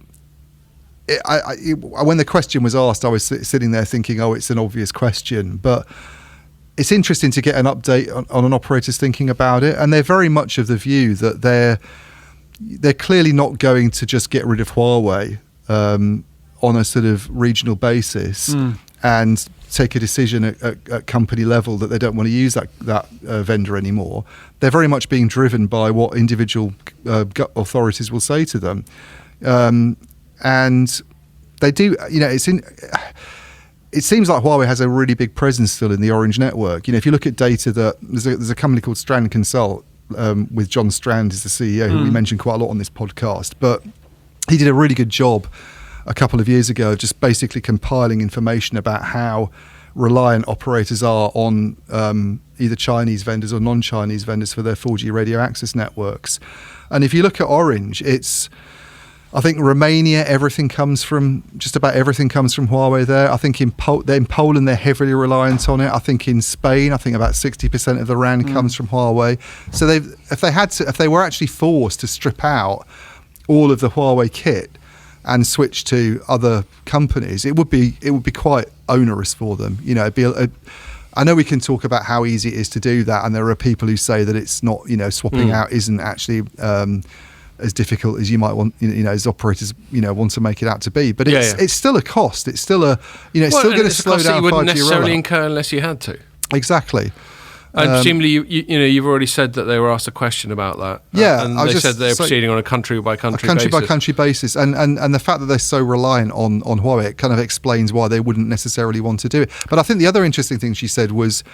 when the question was asked, I was sitting there thinking, it's an obvious question, but it's interesting to get an update on an operator's thinking about it, and they're very much of the view that they're clearly not going to just get rid of Huawei on a sort of regional basis and take a decision at company level that they don't want to use that vendor anymore. They're very much being driven by what individual authorities will say to them, and they do. It seems like Huawei has a really big presence still in the Orange network. If you look at data that there's a company called Strand Consult with John Strand as the CEO, who we mentioned quite a lot on this podcast, but he did a really good job a couple of years ago of just basically compiling information about how reliant operators are on either Chinese vendors or non-Chinese vendors for their 4G radio access networks. And if you look at Orange, I think Romania, just about everything comes from Huawei there. I think in Poland, they're heavily reliant on it. I think in Spain, about 60% of the RAN comes from Huawei. So if they were actually forced to strip out all of the Huawei kit and switch to other companies, it would be quite onerous for them. I know we can talk about how easy it is to do that, and there are people who say that it's not, swapping out isn't actually as difficult as you might want, as operators, want to make it out to be. But it's still a cost. It's still it's still going to slow down 5G rollout. You wouldn't necessarily incur unless you had to. Exactly. And presumably, you've already said that they were asked a question about that. Yeah, and they said they're proceeding on a country by country basis, and the fact that they're so reliant on Huawei, it kind of explains why they wouldn't necessarily want to do it. But I think the other interesting thing she said was,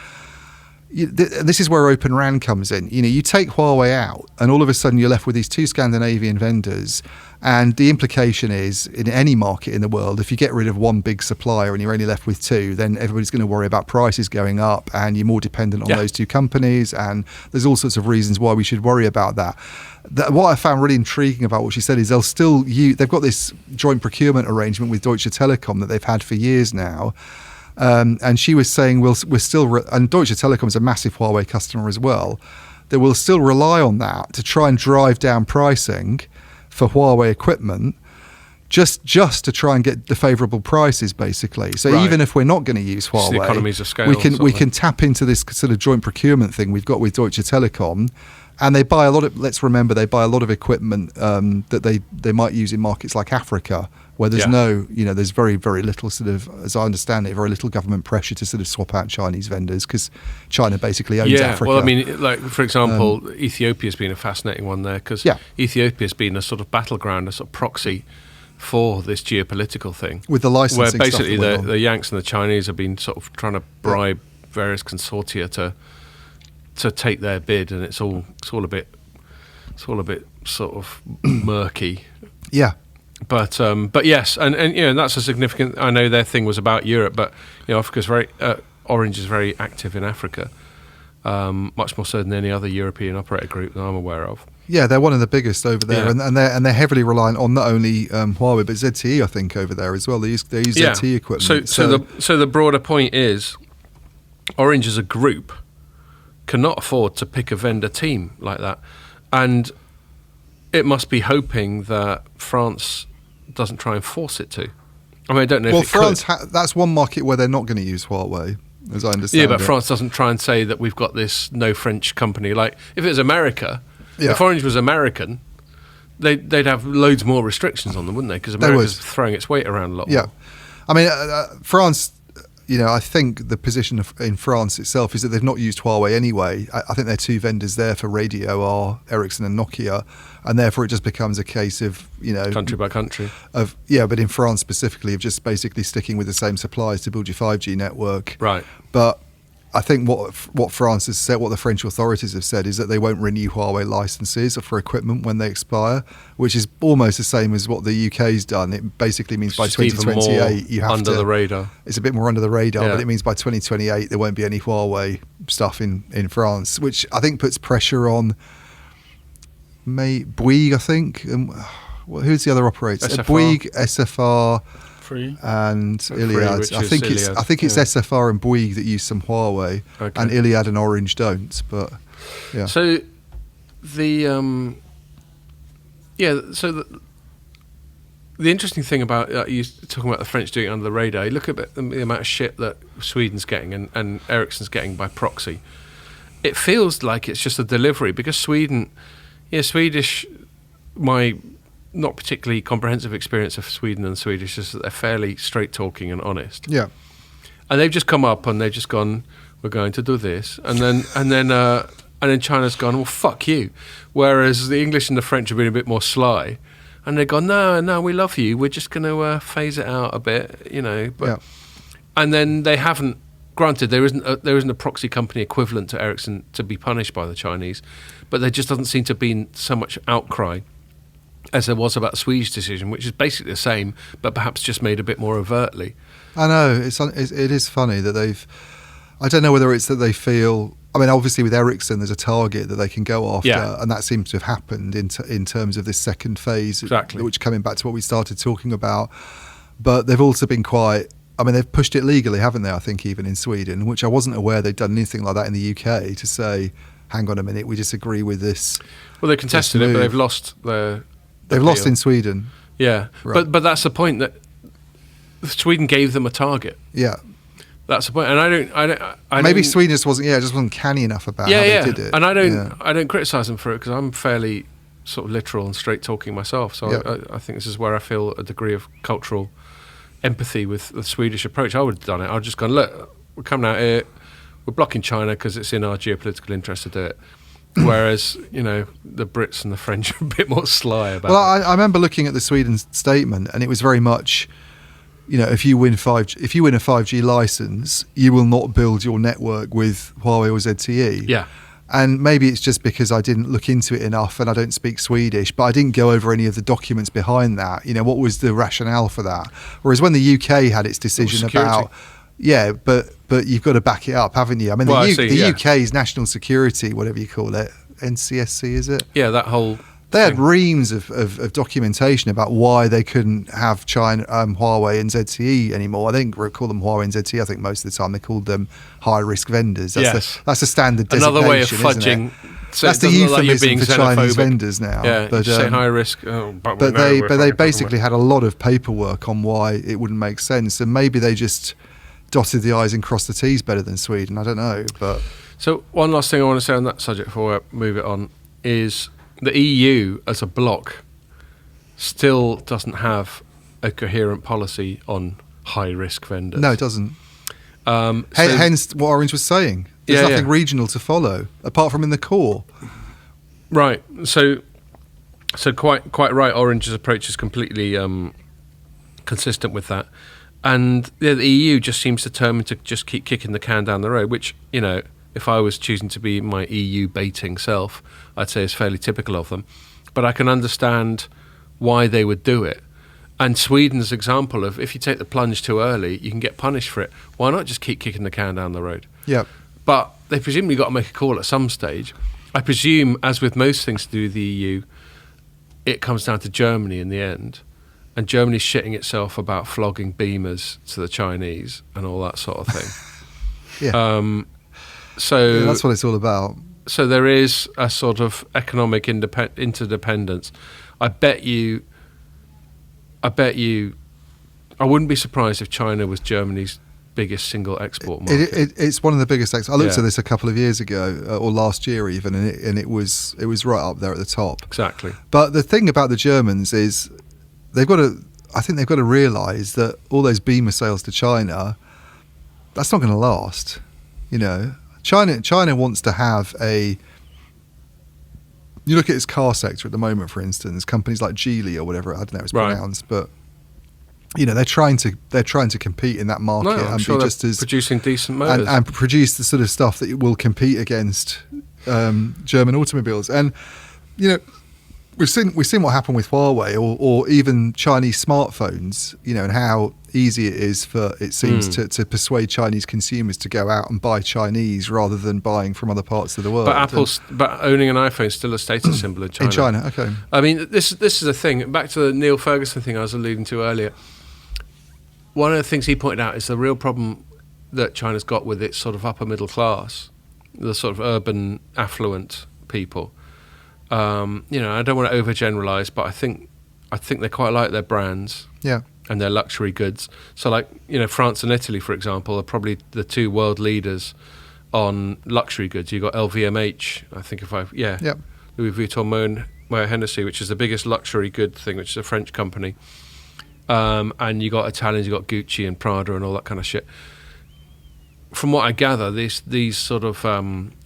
this is where Open RAN comes in. You take Huawei out, and all of a sudden you're left with these two Scandinavian vendors. And the implication is, in any market in the world, if you get rid of one big supplier and you're only left with two, then everybody's going to worry about prices going up, and you're more dependent on those two companies. And there's all sorts of reasons why we should worry about that. What I found really intriguing about what she said is they've got this joint procurement arrangement with Deutsche Telekom that they've had for years now. And she was saying we're still, and Deutsche Telekom is a massive Huawei customer as well, that we'll still rely on that to try and drive down pricing for Huawei equipment, just to try and get the favourable prices, basically. So even if we're not going to use Huawei, the economies of scale, we can tap into this sort of joint procurement thing we've got with Deutsche Telekom. And they buy a lot of. Let's remember, they buy a lot of equipment that they might use in markets like Africa, where there's there's very, very little sort of, as I understand it, very little government pressure to sort of swap out Chinese vendors, because China basically owns Africa. Well, I mean, like for example, Ethiopia's been a fascinating one there, because Ethiopia's been a sort of battleground, a sort of proxy for this geopolitical thing with the licensing, where basically stuff the Yanks and the Chinese have been sort of trying to bribe various consortia to take their bid, and it's all a bit sort of murky. Yeah. But yes, and that's a significant. I know their thing was about Europe, but Africa's very Orange is very active in Africa, much more so than any other European operator group that I'm aware of. Yeah, they're one of the biggest over there, and they're heavily reliant on not only Huawei but ZTE, I think, over there as well. They use ZTE equipment. So the broader point is, Orange as a group cannot afford to pick a vendor team like that, and it must be hoping that France doesn't try and force it to. I mean, I don't know if it France could. that's one market where they're not going to use Huawei, as I understand it. Yeah, but France doesn't try and say that we've got this no French company. Like, if it was America, if Orange was American, they'd have loads more restrictions on them, wouldn't they? Because America's throwing its weight around a lot more. I mean, France... I think the position in France itself is that they've not used Huawei anyway. I think their two vendors there for radio are Ericsson and Nokia, and therefore it just becomes a case of, country by country. But in France specifically, of just basically sticking with the same suppliers to build your 5G network. Right. But I think what France has said, what the French authorities have said, is that they won't renew Huawei licenses for equipment when they expire, which is almost the same as what the UK's done. It basically means by 2028 you have under the radar. It's a bit more under the radar, but it means by 2028 there won't be any Huawei stuff in France, which I think puts pressure on Bouygues, I think. Who's the other operator? Bouygues, SFR. And Iliad. I think it's SFR and Bouygues that use some Huawei, and Iliad and Orange don't. But so the interesting thing about you talking about the French doing it under the radar. You look at the amount of shit that Sweden's getting and Ericsson's getting by proxy. It feels like it's just a delivery, because Swedish. My not particularly comprehensive experience of Sweden and Swedish is that they're fairly straight talking and honest. Yeah. And they've just come up and they've just gone, we're going to do this, and then China's gone, well, fuck you. Whereas the English and the French have been a bit more sly, and they've gone, no, we love you. We're just going to phase it out a bit, But and then they haven't. Granted, there isn't a proxy company equivalent to Ericsson to be punished by the Chinese, but there just doesn't seem to be so much outcry as there was about the Swedish decision, which is basically the same, but perhaps just made a bit more overtly. I know, it is funny that they've... I don't know whether it's that they feel... I mean, obviously with Ericsson, there's a target that they can go after, and that seems to have happened in terms of this second phase, which coming back to what we started talking about. But they've also been quite... I mean, they've pushed it legally, haven't they, I think, even in Sweden, which I wasn't aware they'd done anything like that in the UK, to say, hang on a minute, we disagree with this. Well, they contested it, but they've lost their... They've lost in Sweden. Yeah, right. But that's the point, that Sweden gave them a target. Yeah, that's the point. And I maybe Sweden just wasn't canny enough about how they did it. And I don't criticise them for it, because I'm fairly sort of literal and straight talking myself. So I think this is where I feel a degree of cultural empathy with the Swedish approach. I would have done it. I'd just gone, look, we're coming out here, we're blocking China because it's in our geopolitical interest to do it. Whereas, the Brits and the French are a bit more sly about it. Well, I remember looking at the Sweden statement, and it was very much, if you win a 5G license, you will not build your network with Huawei or ZTE. Yeah. And maybe it's just because I didn't look into it enough and I don't speak Swedish, but I didn't go over any of the documents behind that. What was the rationale for that? Whereas when the UK had its decision about, but you've got to back it up, haven't you? I mean, the UK's national security, whatever you call it, NCSC, is it? Yeah, that whole. They had reams of documentation about why they couldn't have China, Huawei and ZTE anymore. I think we call them Huawei and ZTE. I think most of the time they called them high-risk vendors. That's a standard designation. Another way of fudging. So that's the euphemism for Chinese vendors now. Yeah, but say high risk. But they basically had a lot of paperwork on why it wouldn't make sense, and maybe they just dotted the I's and crossed the T's better than Sweden. I don't know, but so one last thing I want to say on that subject before I move it on is the EU as a bloc still doesn't have a coherent policy on high risk vendors. No, it doesn't. Hence what Orange was saying. There's nothing regional to follow apart from in the core. Right. So quite right. Orange's approach is completely consistent with that, and the EU just seems determined to just keep kicking the can down the road. Which if I was choosing to be my EU baiting self, I'd say is fairly typical of them. But I can understand why they would do it. And Sweden's example of if you take the plunge too early, you can get punished for it. Why not just keep kicking the can down the road? Yeah. But they presumably got to make a call at some stage. I presume, as with most things to do with the EU, it comes down to Germany in the end. And Germany's shitting itself about flogging beamers to the Chinese and all that sort of thing. Yeah. So that's what it's all about. So there is a sort of economic interdependence. I bet you, I wouldn't be surprised if China was Germany's biggest single export market. It's one of the biggest exports. I looked at this a couple of years ago, or last year even, and it was right up there at the top. Exactly. But the thing about the Germans is I think they've got to realise that all those beamer sales to China, that's not going to last. China wants to have you look at its car sector at the moment, for instance, companies like Geely or whatever, I don't know how it's pronounced, but they're trying to compete in that market and sure be just as producing decent motors and produce the sort of stuff that will compete against German automobiles. And we've seen what happened with Huawei or even Chinese smartphones, and how easy it is to persuade Chinese consumers to go out and buy Chinese rather than buying from other parts of the world. But owning an iPhone is still a status symbol in China. In China, okay. I mean, this is a thing. Back to the Neil Ferguson thing I was alluding to earlier. One of the things he pointed out is the real problem that China's got with its sort of upper middle class, the sort of urban affluent people. I don't want to overgeneralize, but I think they quite like their brands. Yeah. And their luxury goods. So France and Italy, for example, are probably the two world leaders on luxury goods. You've got LVMH, I think Louis Vuitton Moet Hennessy, which is the biggest luxury good thing, which is a French company. And you got Italians, you got Gucci and Prada and all that kind of shit. From what I gather, these sort of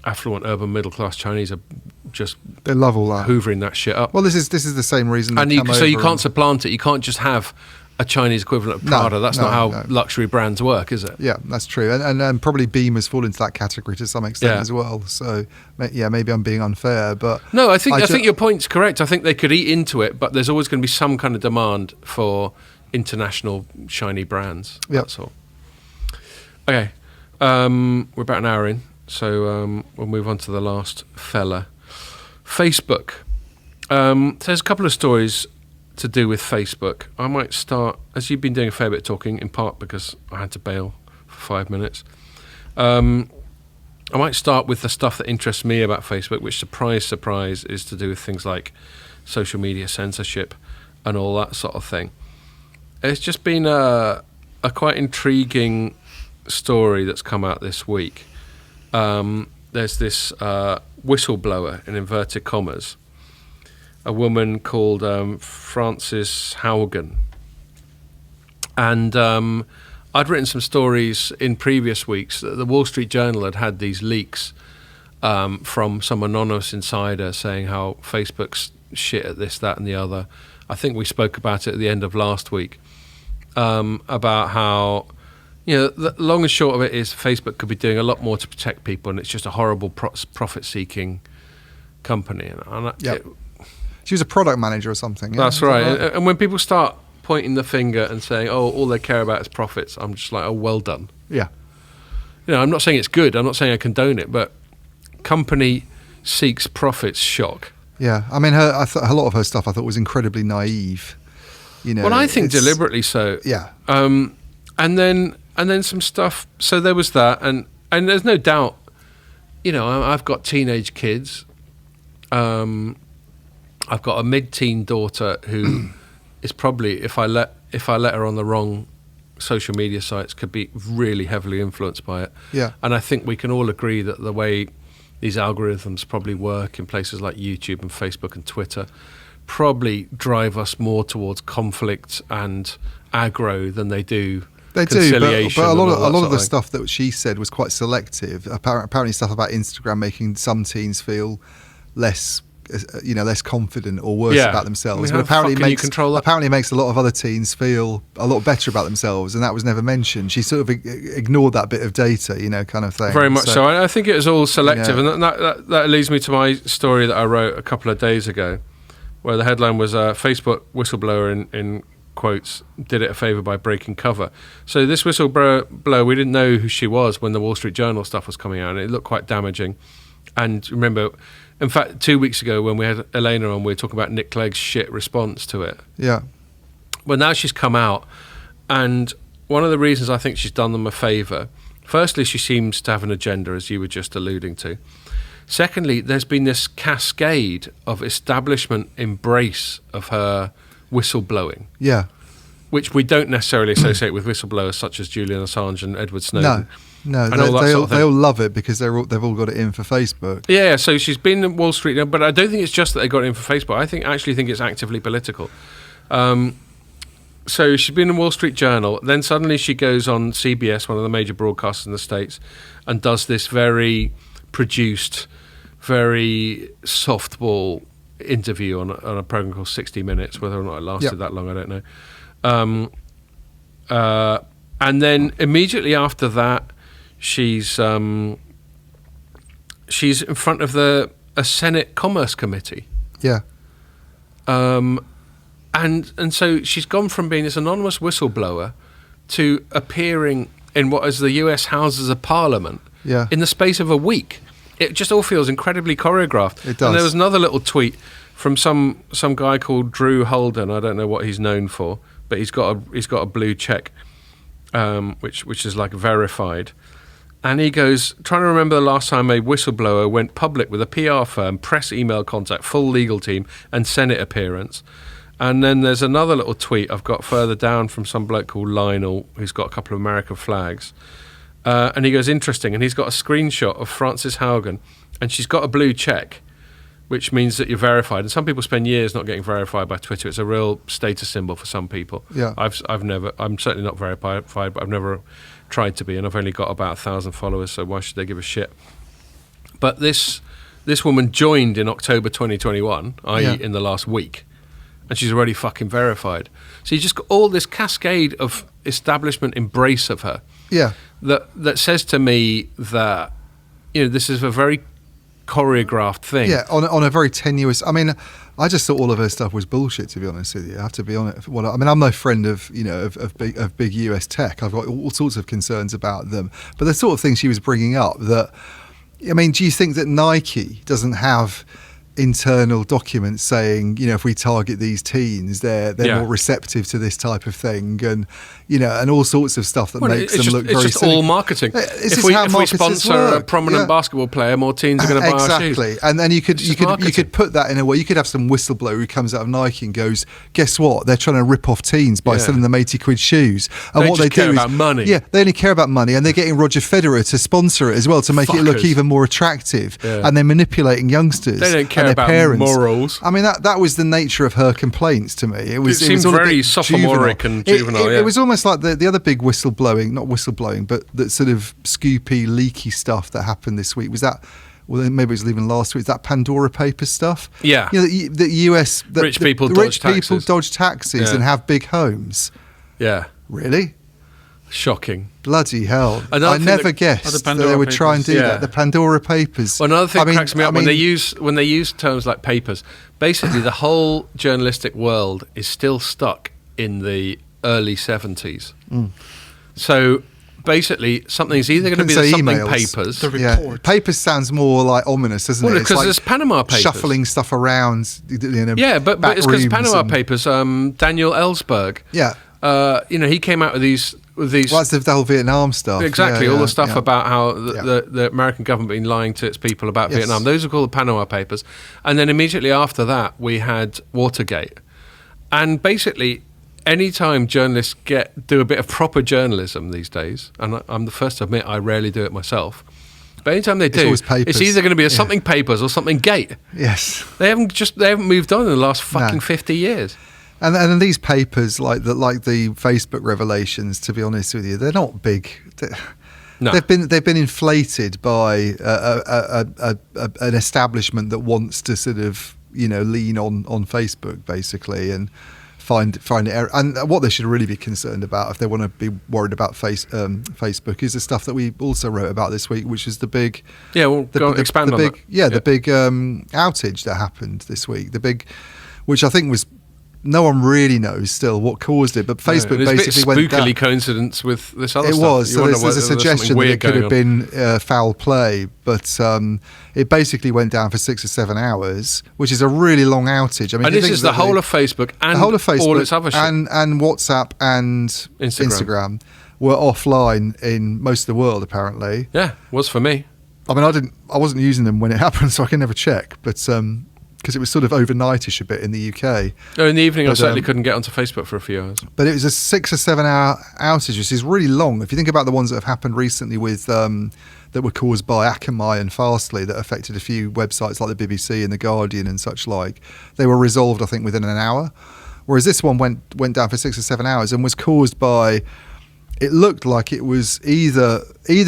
affluent urban middle class Chinese are just they love all that, hoovering that shit up. Well, this is the same reason. And you can't supplant it. You can't just have a Chinese equivalent of Prada. That's not how luxury brands work, is it? Yeah, that's true. And probably Beamers fall into that category to some extent as well. So maybe I'm being unfair, but no, I think your point's correct. I think they could eat into it, but there's always going to be some kind of demand for international shiny brands. Yep. That's all. Okay, we're about an hour in, so we'll move on to the last fella. Facebook. So there's a couple of stories to do with Facebook. I might start, as you've been doing a fair bit of talking, in part because I had to bail for 5 minutes. I might start with the stuff that interests me about Facebook, which, surprise, is to do with things like social media censorship and all that sort of thing. It's just been a quite intriguing story that's come out this week. There's this whistleblower, in inverted commas, a woman called Frances Haugen. And I'd written some stories in previous weeks. The Wall Street Journal had these leaks from some anonymous insider saying how Facebook's shit at this, that and the other. I think we spoke about it at the end of last week. about how, the long and short of it is Facebook could be doing a lot more to protect people, and it's just a horrible profit-seeking company. She was a product manager or something. Yeah? That's right. And when people start pointing the finger and saying, "Oh, all they care about is profits," I'm just like, "Oh, well done." Yeah. I'm not saying it's good. I'm not saying I condone it, but company seeks profits. Shock. Yeah. I mean, a lot of her stuff I thought was incredibly naive. Well, I think deliberately so. Yeah. And then some stuff. So there was that, and there's no doubt. I've got teenage kids. I've got a mid-teen daughter who is probably, if I let her on the wrong social media sites, could be really heavily influenced by it. Yeah. And I think we can all agree that the way these algorithms probably work in places like YouTube and Facebook and Twitter probably drive us more towards conflict and aggro than they do. They do, but a lot of the stuff that she said was quite selective. Apparently, stuff about Instagram making some teens feel less confident or worse about themselves. But apparently, it makes a lot of other teens feel a lot better about themselves, and that was never mentioned. She sort of ignored that bit of data, kind of thing. Very much so. I think it was all selective, and that leads me to my story that I wrote a couple of days ago, where the headline was Facebook whistleblower in quotes did it a favour by breaking cover. So this whistleblower, we didn't know who she was when the Wall Street Journal stuff was coming out, and it looked quite damaging. And remember, in fact, 2 weeks ago when we had Elena on, we were talking about Nick Clegg's shit response to it. Yeah. Well, now she's come out, and one of the reasons I think she's done them a favour, firstly, she seems to have an agenda, as you were just alluding to. Secondly, there's been this cascade of establishment embrace of her whistleblowing. Yeah. Which we don't necessarily associate with whistleblowers such as Julian Assange and Edward Snowden. No, they all love it because they've all got it in for Facebook. Yeah, so she's been in Wall Street, but I don't think it's just that they got it in for Facebook. I actually think it's actively political. So she's been in Wall Street Journal, then suddenly she goes on CBS, one of the major broadcasters in the States, and does this very produced, very softball interview on a program called 60 Minutes. Whether or not it lasted that long, I don't know. And then immediately after that, she's in front of a Senate Commerce Committee. Yeah. And so she's gone from being this anonymous whistleblower to appearing in what is the US Houses of Parliament in the space of a week. It just all feels incredibly choreographed. It does. And there was another little tweet from some guy called Drew Holden. I don't know what he's known for, but he's got a blue check, which is like verified. And he goes, trying to remember the last time a whistleblower went public with a PR firm, press email contact, full legal team, and Senate appearance. And then there's another little tweet I've got further down from some bloke called Lionel, who's got a couple of American flags. And he goes, interesting. And he's got a screenshot of Frances Haugen, and she's got a blue check, which means that you're verified. And some people spend years not getting verified by Twitter. It's a real status symbol for some people. Yeah. I'm certainly not verified, but I've never tried to be, and I've only got about 1,000 followers, so why should they give a shit? But this woman joined in October 2021, i.e. in the last week, and she's already fucking verified. So you just got all this cascade of establishment embrace of her. Yeah. That says to me that, this is a very choreographed thing. Yeah, on a very tenuous. I mean, I just thought all of her stuff was bullshit. To be honest with you, I have to be honest. Well, I mean, I'm no friend of of big US tech. I've got all sorts of concerns about them. But the sort of thing she was bringing up, that, I mean, do you think that Nike doesn't have internal documents saying, if we target these teens, they're more receptive to this type of thing, and and all sorts of stuff that makes them look very It's just all marketing. If we sponsor a prominent basketball player, more teens are going to buy our shoes. Exactly. And then you could put that in a way. You could have some whistleblower who comes out of Nike and goes, guess what? They're trying to rip off teens by selling them 80 quid shoes. And they what just they care do about money. Yeah, they only care about money, and they're getting Roger Federer to sponsor it as well to make it look even more attractive. Yeah. And they're manipulating youngsters. They don't care and about their parents. Morals. I mean, that was the nature of her complaints to me. It seemed all very sophomoric and juvenile. It was almost like the other big not whistleblowing, but that sort of scoopy, leaky stuff that happened this week. Was that, well, maybe it was even last week, that Pandora Papers stuff? Yeah. The US... Rich people dodge taxes and have big homes. Yeah. Really? Shocking. Bloody hell. Another I thing never the guessed that Pandora they would try and do Papers, that. The Pandora Papers. Well, another thing I mean- cracks me I up when they mean- use terms like papers. Basically, the whole journalistic world is still stuck in the early 70s. So basically, something's either going to be Couldn't say something emails. papers. The Yeah, report. papers sounds more like ominous, doesn't Well, it? because like there's Panama Papers. shuffling stuff around. Yeah, but back it's because rooms Panama and- Papers. Daniel Ellsberg. Yeah, He came out with these. well, that's the whole Vietnam stuff. Exactly, Yeah, all yeah, the stuff yeah. about how Yeah. the American government been lying to its people about Yes. Vietnam. Those are called the Panama Papers. And then immediately after that, we had Watergate. And basically, any time journalists do a bit of proper journalism these days, and I'm the first to admit I rarely do it myself, but anytime they do, always papers. it's either going to be something papers or something gate. Yes. They haven't moved on in the last fucking 50 years. And these papers, like the Facebook revelations, to be honest with you, they're not big. No. They've been inflated by an establishment that wants to sort of lean on Facebook basically and find it error. And what they should really be concerned about, if they want to be worried about Facebook, is the stuff that we also wrote about this week, which is the big Expand on big that. the big outage that happened this week. Which I think was. No one really knows still what caused it, but Facebook No, basically it's a went bit down. spookily coincidence with this other It stuff. was. You So wonder there's a whether there was suggestion something that weird it could have going been foul play, but it basically went down for 6 or 7 hours, which is a really long outage. I mean, and you this think is the that whole of Facebook and the whole of Facebook all its other shit. and WhatsApp and Instagram were offline in most of the world apparently. Yeah, was for me. I mean, I wasn't using them when it happened, so I can never check, but because it was sort of overnightish a bit in the UK. Oh, in the evening, I But, certainly couldn't get onto Facebook for a few hours. But it was a 6 or 7 hour outage, which is really long. If you think about the ones that have happened recently with that were caused by Akamai and Fastly that affected a few websites like the BBC and the Guardian and such like, they were resolved, I think, within an hour. Whereas this one went down for 6 or 7 hours and was caused by. It looked like it was either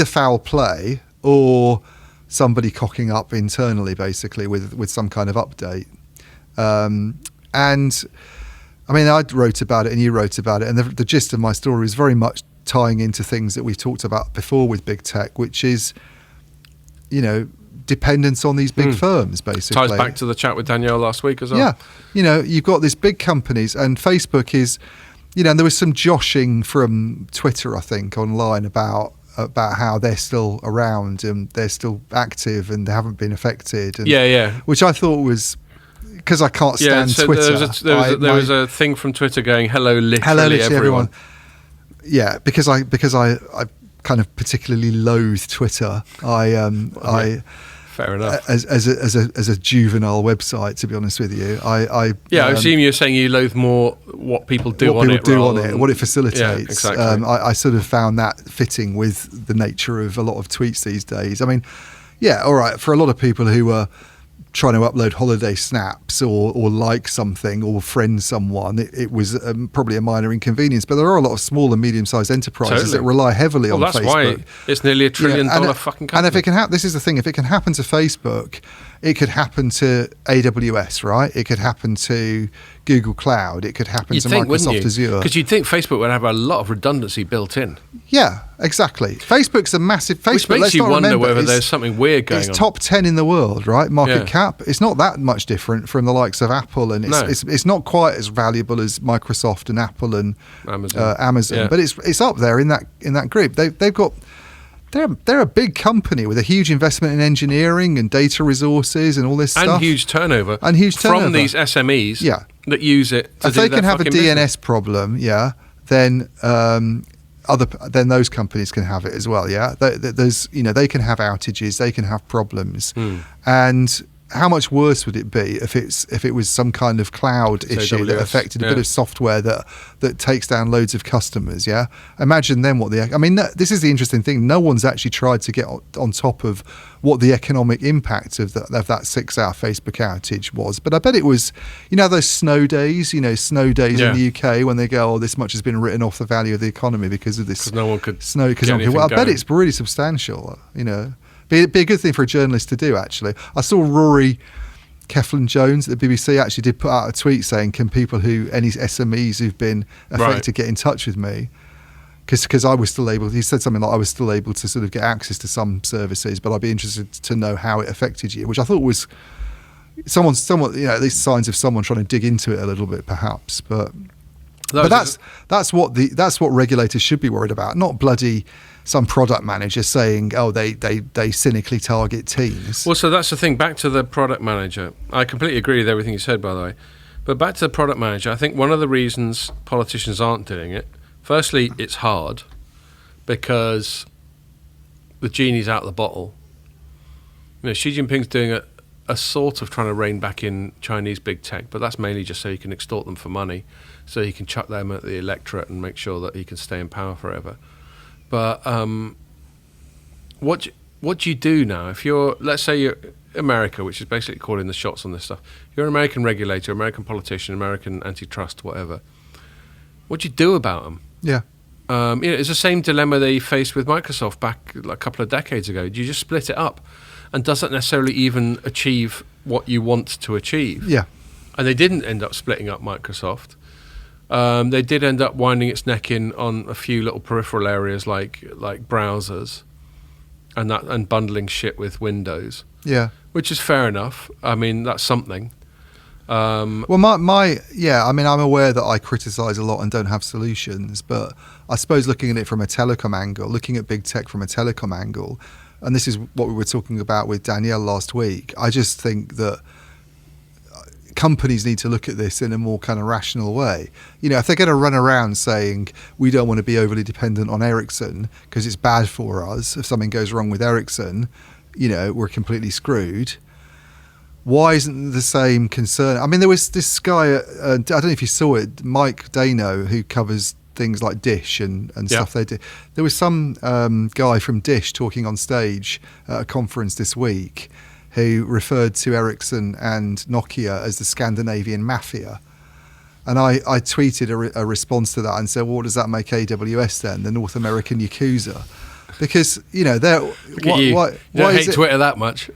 foul play or somebody cocking up internally, basically, with some kind of update. And I mean, I wrote about it and you wrote about it, and the gist of my story is very much tying into things that we've talked about before with big tech, which is, dependence on these big firms, basically. Ties back to the chat with Danielle last week as well. Yeah. You've got these big companies, and Facebook is, and there was some joshing from Twitter, I think, online about how they're still around and they're still active and they haven't been affected. And, Yeah. Which I thought was, because I can't stand so Twitter. there was a thing from Twitter going, hello, literally everyone. Yeah, because I kind of particularly loathe Twitter. Fair enough. As a juvenile website, to be honest with you, I assume you're saying you loathe more what people do on it. What it facilitates. Yeah, exactly. I sort of found that fitting with the nature of a lot of tweets these days. I mean, yeah, all right, for a lot of people who are trying to upload holiday snaps or like something or friend someone, it was probably a minor inconvenience. But there are a lot of small and medium-sized enterprises that rely heavily on that's Facebook. why it's nearly $1 trillion fucking company. And if it can happen, this is the thing, if it can happen to Facebook, it could happen to AWS, right? It could happen to Google Cloud. It could happen to Microsoft Azure. Because you'd think Facebook would have a lot of redundancy built in. Yeah, exactly. Facebook's a massive... Which makes you wonder whether there's something weird going on. It's top 10 in the world, right? Market cap. It's not that much different from the likes of Apple, and it's not quite as valuable as Microsoft and Apple and Amazon, but it's up there in that group. They've got... They're a big company with a huge investment in engineering and data resources and all this stuff. And huge turnover. From these SMEs that use it to if do they their can have a fucking DNS business. problem, then then those companies can have it as well. Yeah, there's they can have outages, they can have problems, and how much worse would it be if it was some kind of cloud issue that affected a bit of software that takes down loads of customers? Yeah, imagine then this is the interesting thing. No one's actually tried to get on top of what the economic impact of that 6-hour Facebook outage was. But I bet it was, those snow days, in the UK when they go, this much has been written off the value of the economy because of this. Because no one could snow. I bet it's really substantial. Be a good thing for a journalist to do, actually. I saw Rory Keflin-Jones at the BBC actually did put out a tweet saying, can any SMEs who've been affected get in touch with me? because I was still able. He said something like I was still able to sort of get access to some services, but I'd be interested to know how it affected you, which I thought was somewhat, at least signs of someone trying to dig into it a little bit, perhaps. But that's what regulators should be worried about, not bloody some product manager saying, oh, they cynically target teens. Well, so that's the thing. Back to the product manager. I completely agree with everything you said, by the way. But back to the product manager, I think one of the reasons politicians aren't doing it, firstly, it's hard because the genie's out of the bottle. Xi Jinping's doing a sort of trying to rein back in Chinese big tech, but that's mainly just so he can extort them for money, so he can chuck them at the electorate and make sure that he can stay in power forever. But what do you do now if you're, let's say you're America, which is basically calling the shots on this stuff. You're an American regulator, American politician, American antitrust, whatever. What do you do about them? Yeah. It's the same dilemma they faced with Microsoft back a couple of decades ago. Do you just split it up? And does that necessarily even achieve what you want to achieve? Yeah. And they didn't end up splitting up Microsoft. They did end up winding its neck in on a few little peripheral areas like browsers and bundling shit with Windows. Yeah. Which is fair enough. I mean, that's something. Well, I'm aware that I criticise a lot and don't have solutions, but I suppose looking at it from a telecom angle, looking at big tech from a telecom angle, and this is what we were talking about with Danielle last week, I just think that companies need to look at this in a more kind of rational way. If they're going to run around saying we don't want to be overly dependent on Ericsson because it's bad for us, if something goes wrong with Ericsson, we're completely screwed. Why isn't the same concern? I mean, there was this guy, I don't know if you saw it, Mike Dano, who covers things like Dish and stuff they do. There was some guy from Dish talking on stage at a conference this week who referred to Ericsson and Nokia as the Scandinavian mafia. And I tweeted a response to that and said, well, what does that make AWS then, the North American Yakuza? Because, why don't is hate Twitter that much.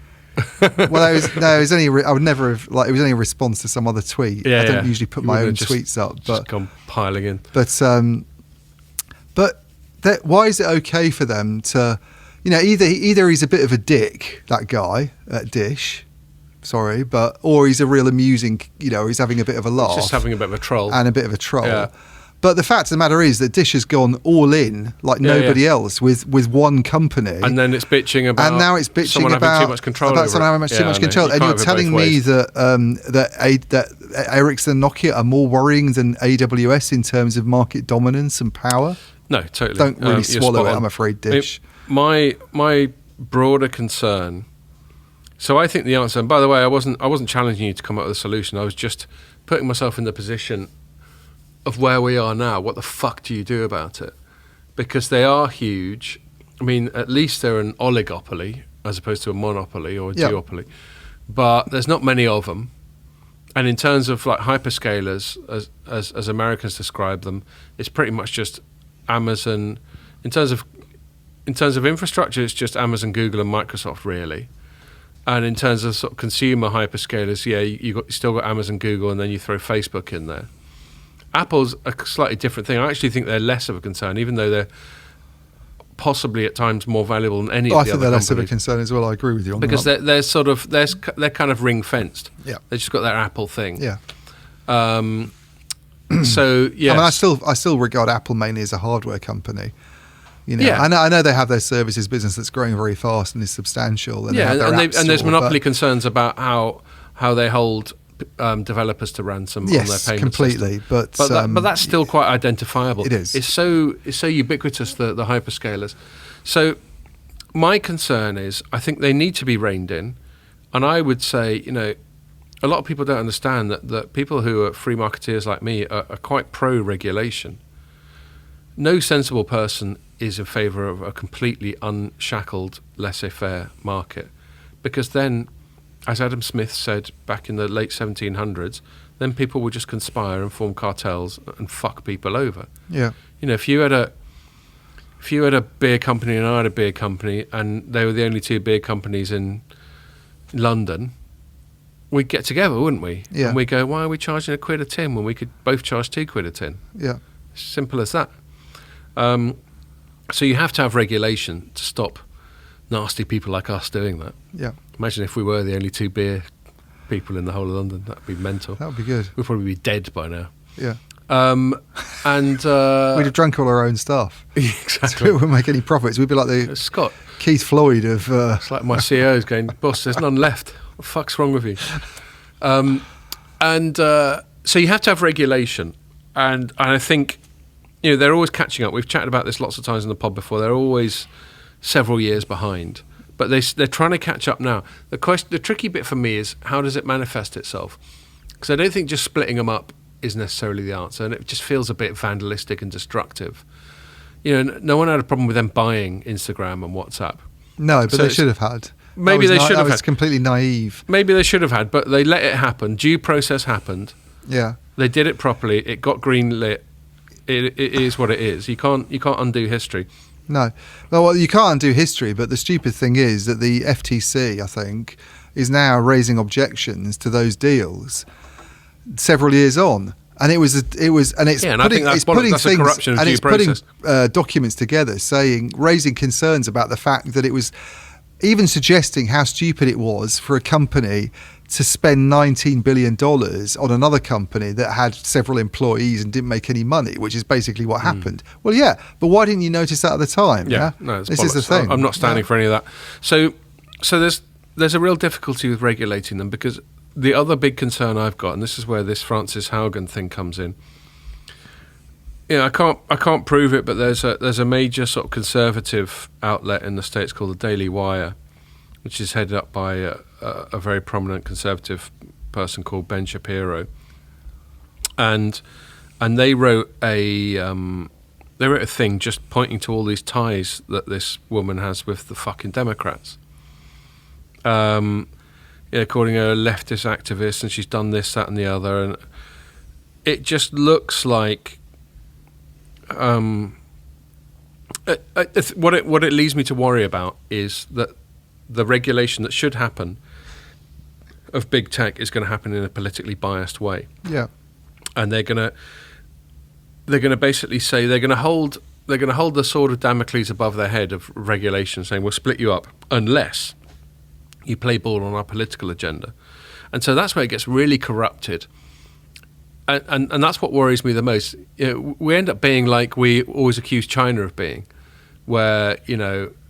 Well, it was only I would never have, it was only a response to some other tweet. I don't usually put my own tweets up, but just come piling in. But why is it okay for them to, either he's a bit of a dick, that guy at Dish, or he's a real amusing, he's having a bit of a laugh, just having a bit of a troll, Yeah. But the fact of the matter is that Dish has gone all in like nobody else with one company, and then it's bitching about, and now it's bitching someone about having too much control, someone having too much control. And you're telling me that Ericsson and Nokia are more worrying than AWS in terms of market dominance and power? No, totally. Don't really swallow it, I'm afraid, Dish. My broader concern. So I think the answer. And by the way, I wasn't challenging you to come up with a solution. I was just putting myself in the position of where we are now. What the fuck do you do about it? Because they are huge. I mean, at least they're an oligopoly as opposed to a monopoly or a duopoly. But there's not many of them. And in terms of like hyperscalers, as Americans describe them, it's pretty much just Amazon. In terms of infrastructure, it's just Amazon, Google, and Microsoft really. And in terms of sort of consumer hyperscalers, you still got Amazon, Google, and then you throw Facebook in there. Apple's a slightly different thing. I actually think they're less of a concern, even though they're possibly at times more valuable than any of the other companies. I think they're less of a concern as well. I agree with you on because that. they're kind of ring fenced. Yeah, they've just got their Apple thing. Yeah. So yeah, I mean, I still regard Apple mainly as a hardware company. Yeah. I know they have their services business that's growing very fast and is substantial. And there's monopoly concerns about how they hold developers to ransom on their payment completely system. But that's still quite identifiable. It is. It's so ubiquitous, the hyperscalers. So my concern is I think they need to be reined in, and I would say a lot of people don't understand that people who are free marketeers like me are quite pro-regulation. No sensible person is in favour of a completely unshackled laissez-faire market, because then, as Adam Smith said back in the late 1700s, then people would just conspire and form cartels and fuck people over. Yeah. If you had a beer company and I had a beer company and they were the only two beer companies in London, we'd get together, wouldn't we? Yeah. And we'd go, why are we charging £1 a tin when we could both charge £2 a tin? Yeah. Simple as that. So you have to have regulation to stop nasty people like us doing that. Yeah, Imagine if we were the only 2 beer people in the whole of London. That'd be mental. that would be good. We'd probably be dead by now. Yeah. And We'd have drunk all our own stuff. exactly. We wouldn't make any profits. We'd be like the Scott, Keith Floyd of... it's like my CEO's going, boss, there's none left. What the fuck's wrong with you? So you have to have regulation. And I think, they're always catching up. We've chatted about this lots of times in the pod before. They're always several years behind. But they're trying to catch up now. The tricky bit for me is, how does it manifest itself? Because I don't think just splitting them up is necessarily the answer. And it just feels a bit vandalistic and destructive. No one had a problem with them buying Instagram and WhatsApp. No, but So they it's- should have had. Maybe they should have That was had. completely naive. Maybe they should have had, but they let it happen. Due process happened. Yeah. They did it properly. It got green lit. It is what it is. You can't undo history. No. Well, you can't undo history, but the stupid thing is that the FTC, I think, is now raising objections to those deals several years on. And it's I think that's putting that's a corruption of and due it's putting process. documents together raising concerns about the fact that it was even suggesting how stupid it was for a company to spend $19 billion on another company that had several employees and didn't make any money, which is basically what happened. Well, yeah, but why didn't you notice that at the time? Yeah, no, it's this is the bollocks. thing. I'm not standing for any of that. So there's a real difficulty with regulating them, because the other big concern I've got, and this is where this Francis Haugen thing comes in. I can't prove it, but there's a major sort of conservative outlet in the States called the Daily Wire, which is headed up by a very prominent conservative person called Ben Shapiro, and they wrote a thing just pointing to all these ties that this woman has with the fucking Democrats. Calling her a leftist activist, and she's done this, that, and the other, and it just looks like what it leads me to worry about is that the regulation that should happen of big tech is going to happen in a politically biased way. Yeah. And they're going to basically say they're going to hold the sword of Damocles above their head of regulation, saying we'll split you up unless you play ball on our political agenda. And so that's where it gets really corrupted. And that's what worries me the most. We end up being like we always accuse China of being, where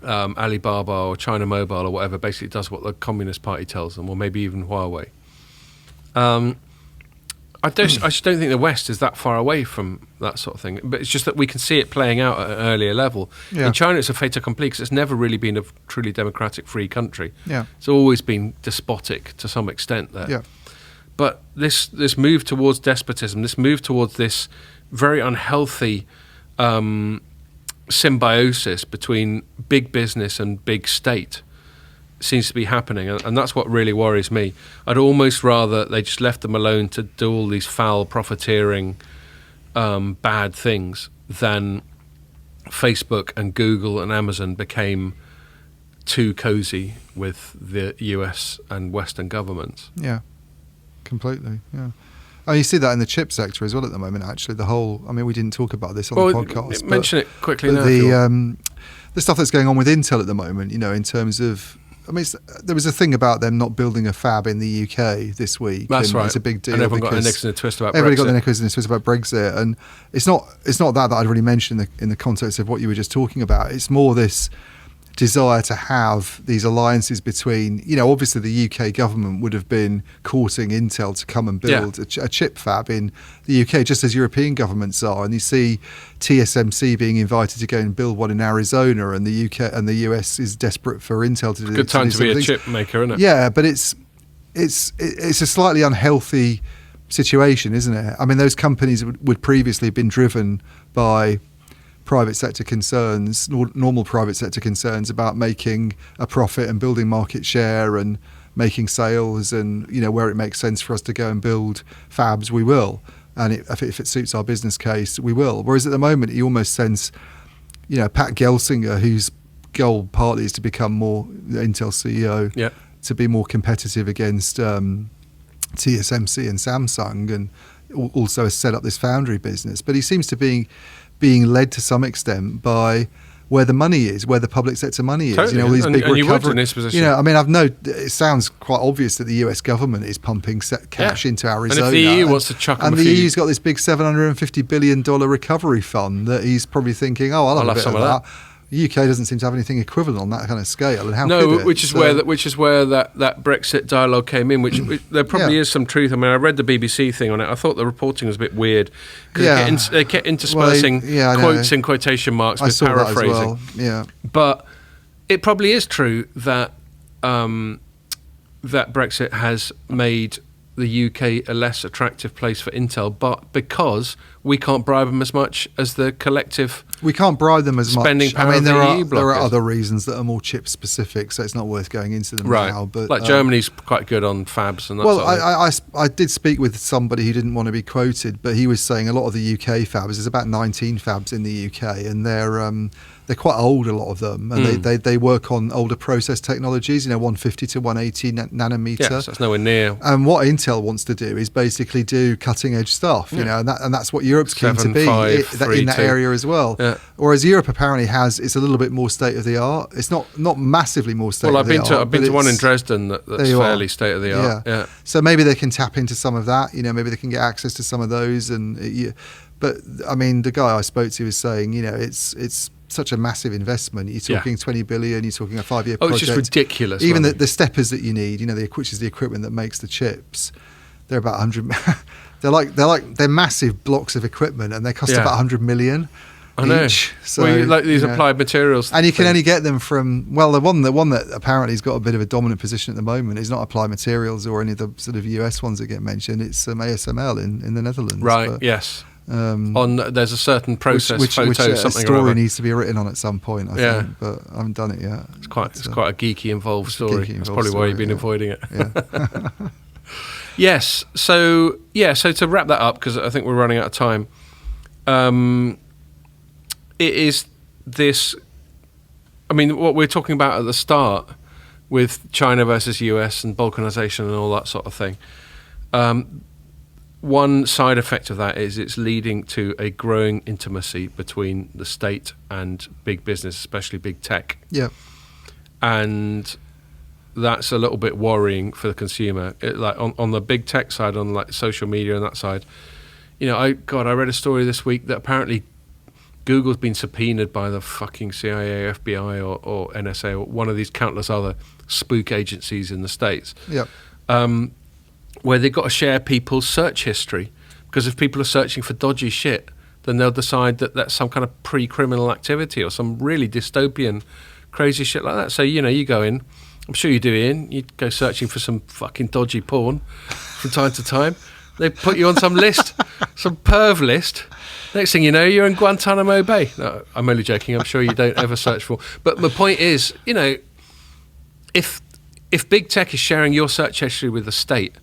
Alibaba or China Mobile or whatever basically does what the Communist Party tells them, or maybe even Huawei. I just don't think the West is that far away from that sort of thing. But it's just that we can see it playing out at an earlier level. Yeah. In China, it's a fait accompli because it's never really been a truly democratic, free country. Yeah. It's always been despotic to some extent there. Yeah. But this move towards despotism, this move towards this very unhealthy symbiosis between big business and big state seems to be happening, and that's what really worries me. I'd almost rather they just left them alone to do all these foul, profiteering, bad things than Facebook and Google and Amazon became too cozy with the US and Western governments. Yeah, completely. Yeah. Oh, you see that in the chip sector as well at the moment. Actually, we didn't talk about this on the podcast. Mention it quickly now. The stuff that's going on with Intel at the moment, in terms of, there was a thing about them not building a fab in the UK this week. That's right. It's a big deal. And everyone got their necks in a twist about Brexit. Everybody got their necks in a twist about Brexit, and it's not that I'd really mentioned in the context of what you were just talking about. It's more this desire to have these alliances between, obviously the UK government would have been courting Intel to come and build a chip fab in the UK, just as European governments are. And you see TSMC being invited to go and build one in Arizona, and the UK and the US is desperate for Intel to do. Good time to be a chip maker, isn't it? Yeah, but it's a slightly unhealthy situation, isn't it? Those companies would previously have been driven by private sector concerns, normal private sector concerns about making a profit and building market share and making sales, and where it makes sense for us to go and build fabs, we will, and if it suits our business case, we will. Whereas at the moment, you almost sense, Pat Gelsinger, whose goal partly is to become more Intel CEO, to be more competitive against TSMC and Samsung, and also has set up this foundry business. But he seems to be being led to some extent by where the money is, where the public sector money is. Totally. All these big and you would recovery. in this position. I mean, it sounds quite obvious that the US government is pumping cash into Arizona. And if the EU wants to chuck them and a the few... EU's got this big $750 billion recovery fund that he's probably thinking, I'll have a bit some of of that. The UK doesn't seem to have anything equivalent on that kind of scale, and how no, could it? which is where that Brexit dialogue came in. Which there probably is some truth. I mean, I read the BBC thing on it. I thought the reporting was a bit weird because they kept interspersing quotes in quotation marks with paraphrasing. That as well. Yeah, but it probably is true that that Brexit has made the UK a less attractive place for Intel, but because we can't bribe them as much as the collective. We can't bribe them as spending much. Power I mean, there are other reasons that are more chip specific, so it's not worth going into them now. But like Germany's quite good on fabs and that. Well, sort of I did speak with somebody who didn't want to be quoted, but he was saying a lot of the UK fabs. There's about 19 fabs in the UK, and they're quite old, a lot of them, and they work on older process technologies, 150 to 180 nanometer. Yes, that's nowhere near. And what Intel wants to do is basically do cutting edge stuff, and that's what Europe's keen to be 7.5, in that area as well. Yeah. Whereas Europe apparently it's a little bit more state of the art. It's not massively more state of the art. I've been to one in Dresden that's fairly state of the art. Yeah. So maybe they can tap into some of that. Maybe they can get access to some of those. But I mean, the guy I spoke to was saying, it's such a massive investment. You're talking 20 billion. You're talking a 5-year project. It's just ridiculous. Even the steppers that you need, which is the equipment that makes the chips, they're about 100. they're massive blocks of equipment, and they cost about 100 million. I know. Each. So like these applied materials, and you can only get them from the one that apparently has got a bit of a dominant position at the moment is not Applied Materials or any of the sort of US ones that get mentioned. It's ASML in the Netherlands. Right. But, yes. There's a certain process which photo a something story or other. needs to be written on at some point. I think, but I haven't done it yet. It's quite a geeky involved story. That's probably why you've been avoiding it. Yeah. Yes. So to wrap that up, because I think we're running out of time. It is this. I mean, what we're talking about at the start with China versus US and balkanization and all that sort of thing. One side effect of that is it's leading to a growing intimacy between the state and big business, especially big tech. Yeah. And that's a little bit worrying for the consumer. Like on the big tech side, on like social media and that side, I read a story this week that apparently Google's been subpoenaed by the fucking CIA, FBI, or NSA, or one of these countless other spook agencies in the States. Yep. Where they've got to share people's search history, because if people are searching for dodgy shit, then they'll decide that that's some kind of pre-criminal activity or some really dystopian, crazy shit like that. So you go in. I'm sure you do, Ian. You go searching for some fucking dodgy porn from time to time. They put you on some list, some perv list. Next thing you know, you're in Guantanamo Bay. No, I'm only joking. I'm sure you don't ever search for. But my point is, if big tech is sharing your search history with the state,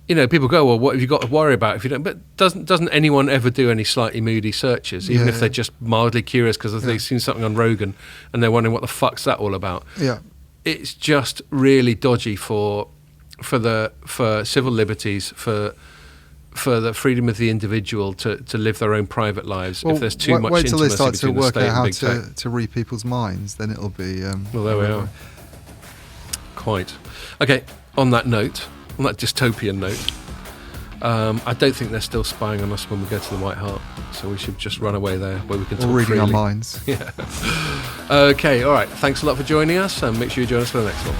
people go, well, what have you got to worry about if you don't? But doesn't anyone ever do any slightly moody searches, even if they're just mildly curious because they've seen something on Rogan and they're wondering what the fuck's that all about? Yeah. It's just really dodgy for civil liberties, for the freedom of the individual to live their own private lives. If there's too much wait till intimacy they start to between the work state out and how big tech. to read people's minds, then it'll be. Well, there we are. Quite. Okay. On that note, on that dystopian note, I don't think they're still spying on us when we go to the White Hart, so we should just run away there where we can talk reading freely. our minds. Yeah. Okay. All right. Thanks a lot for joining us, and make sure you join us for the next one.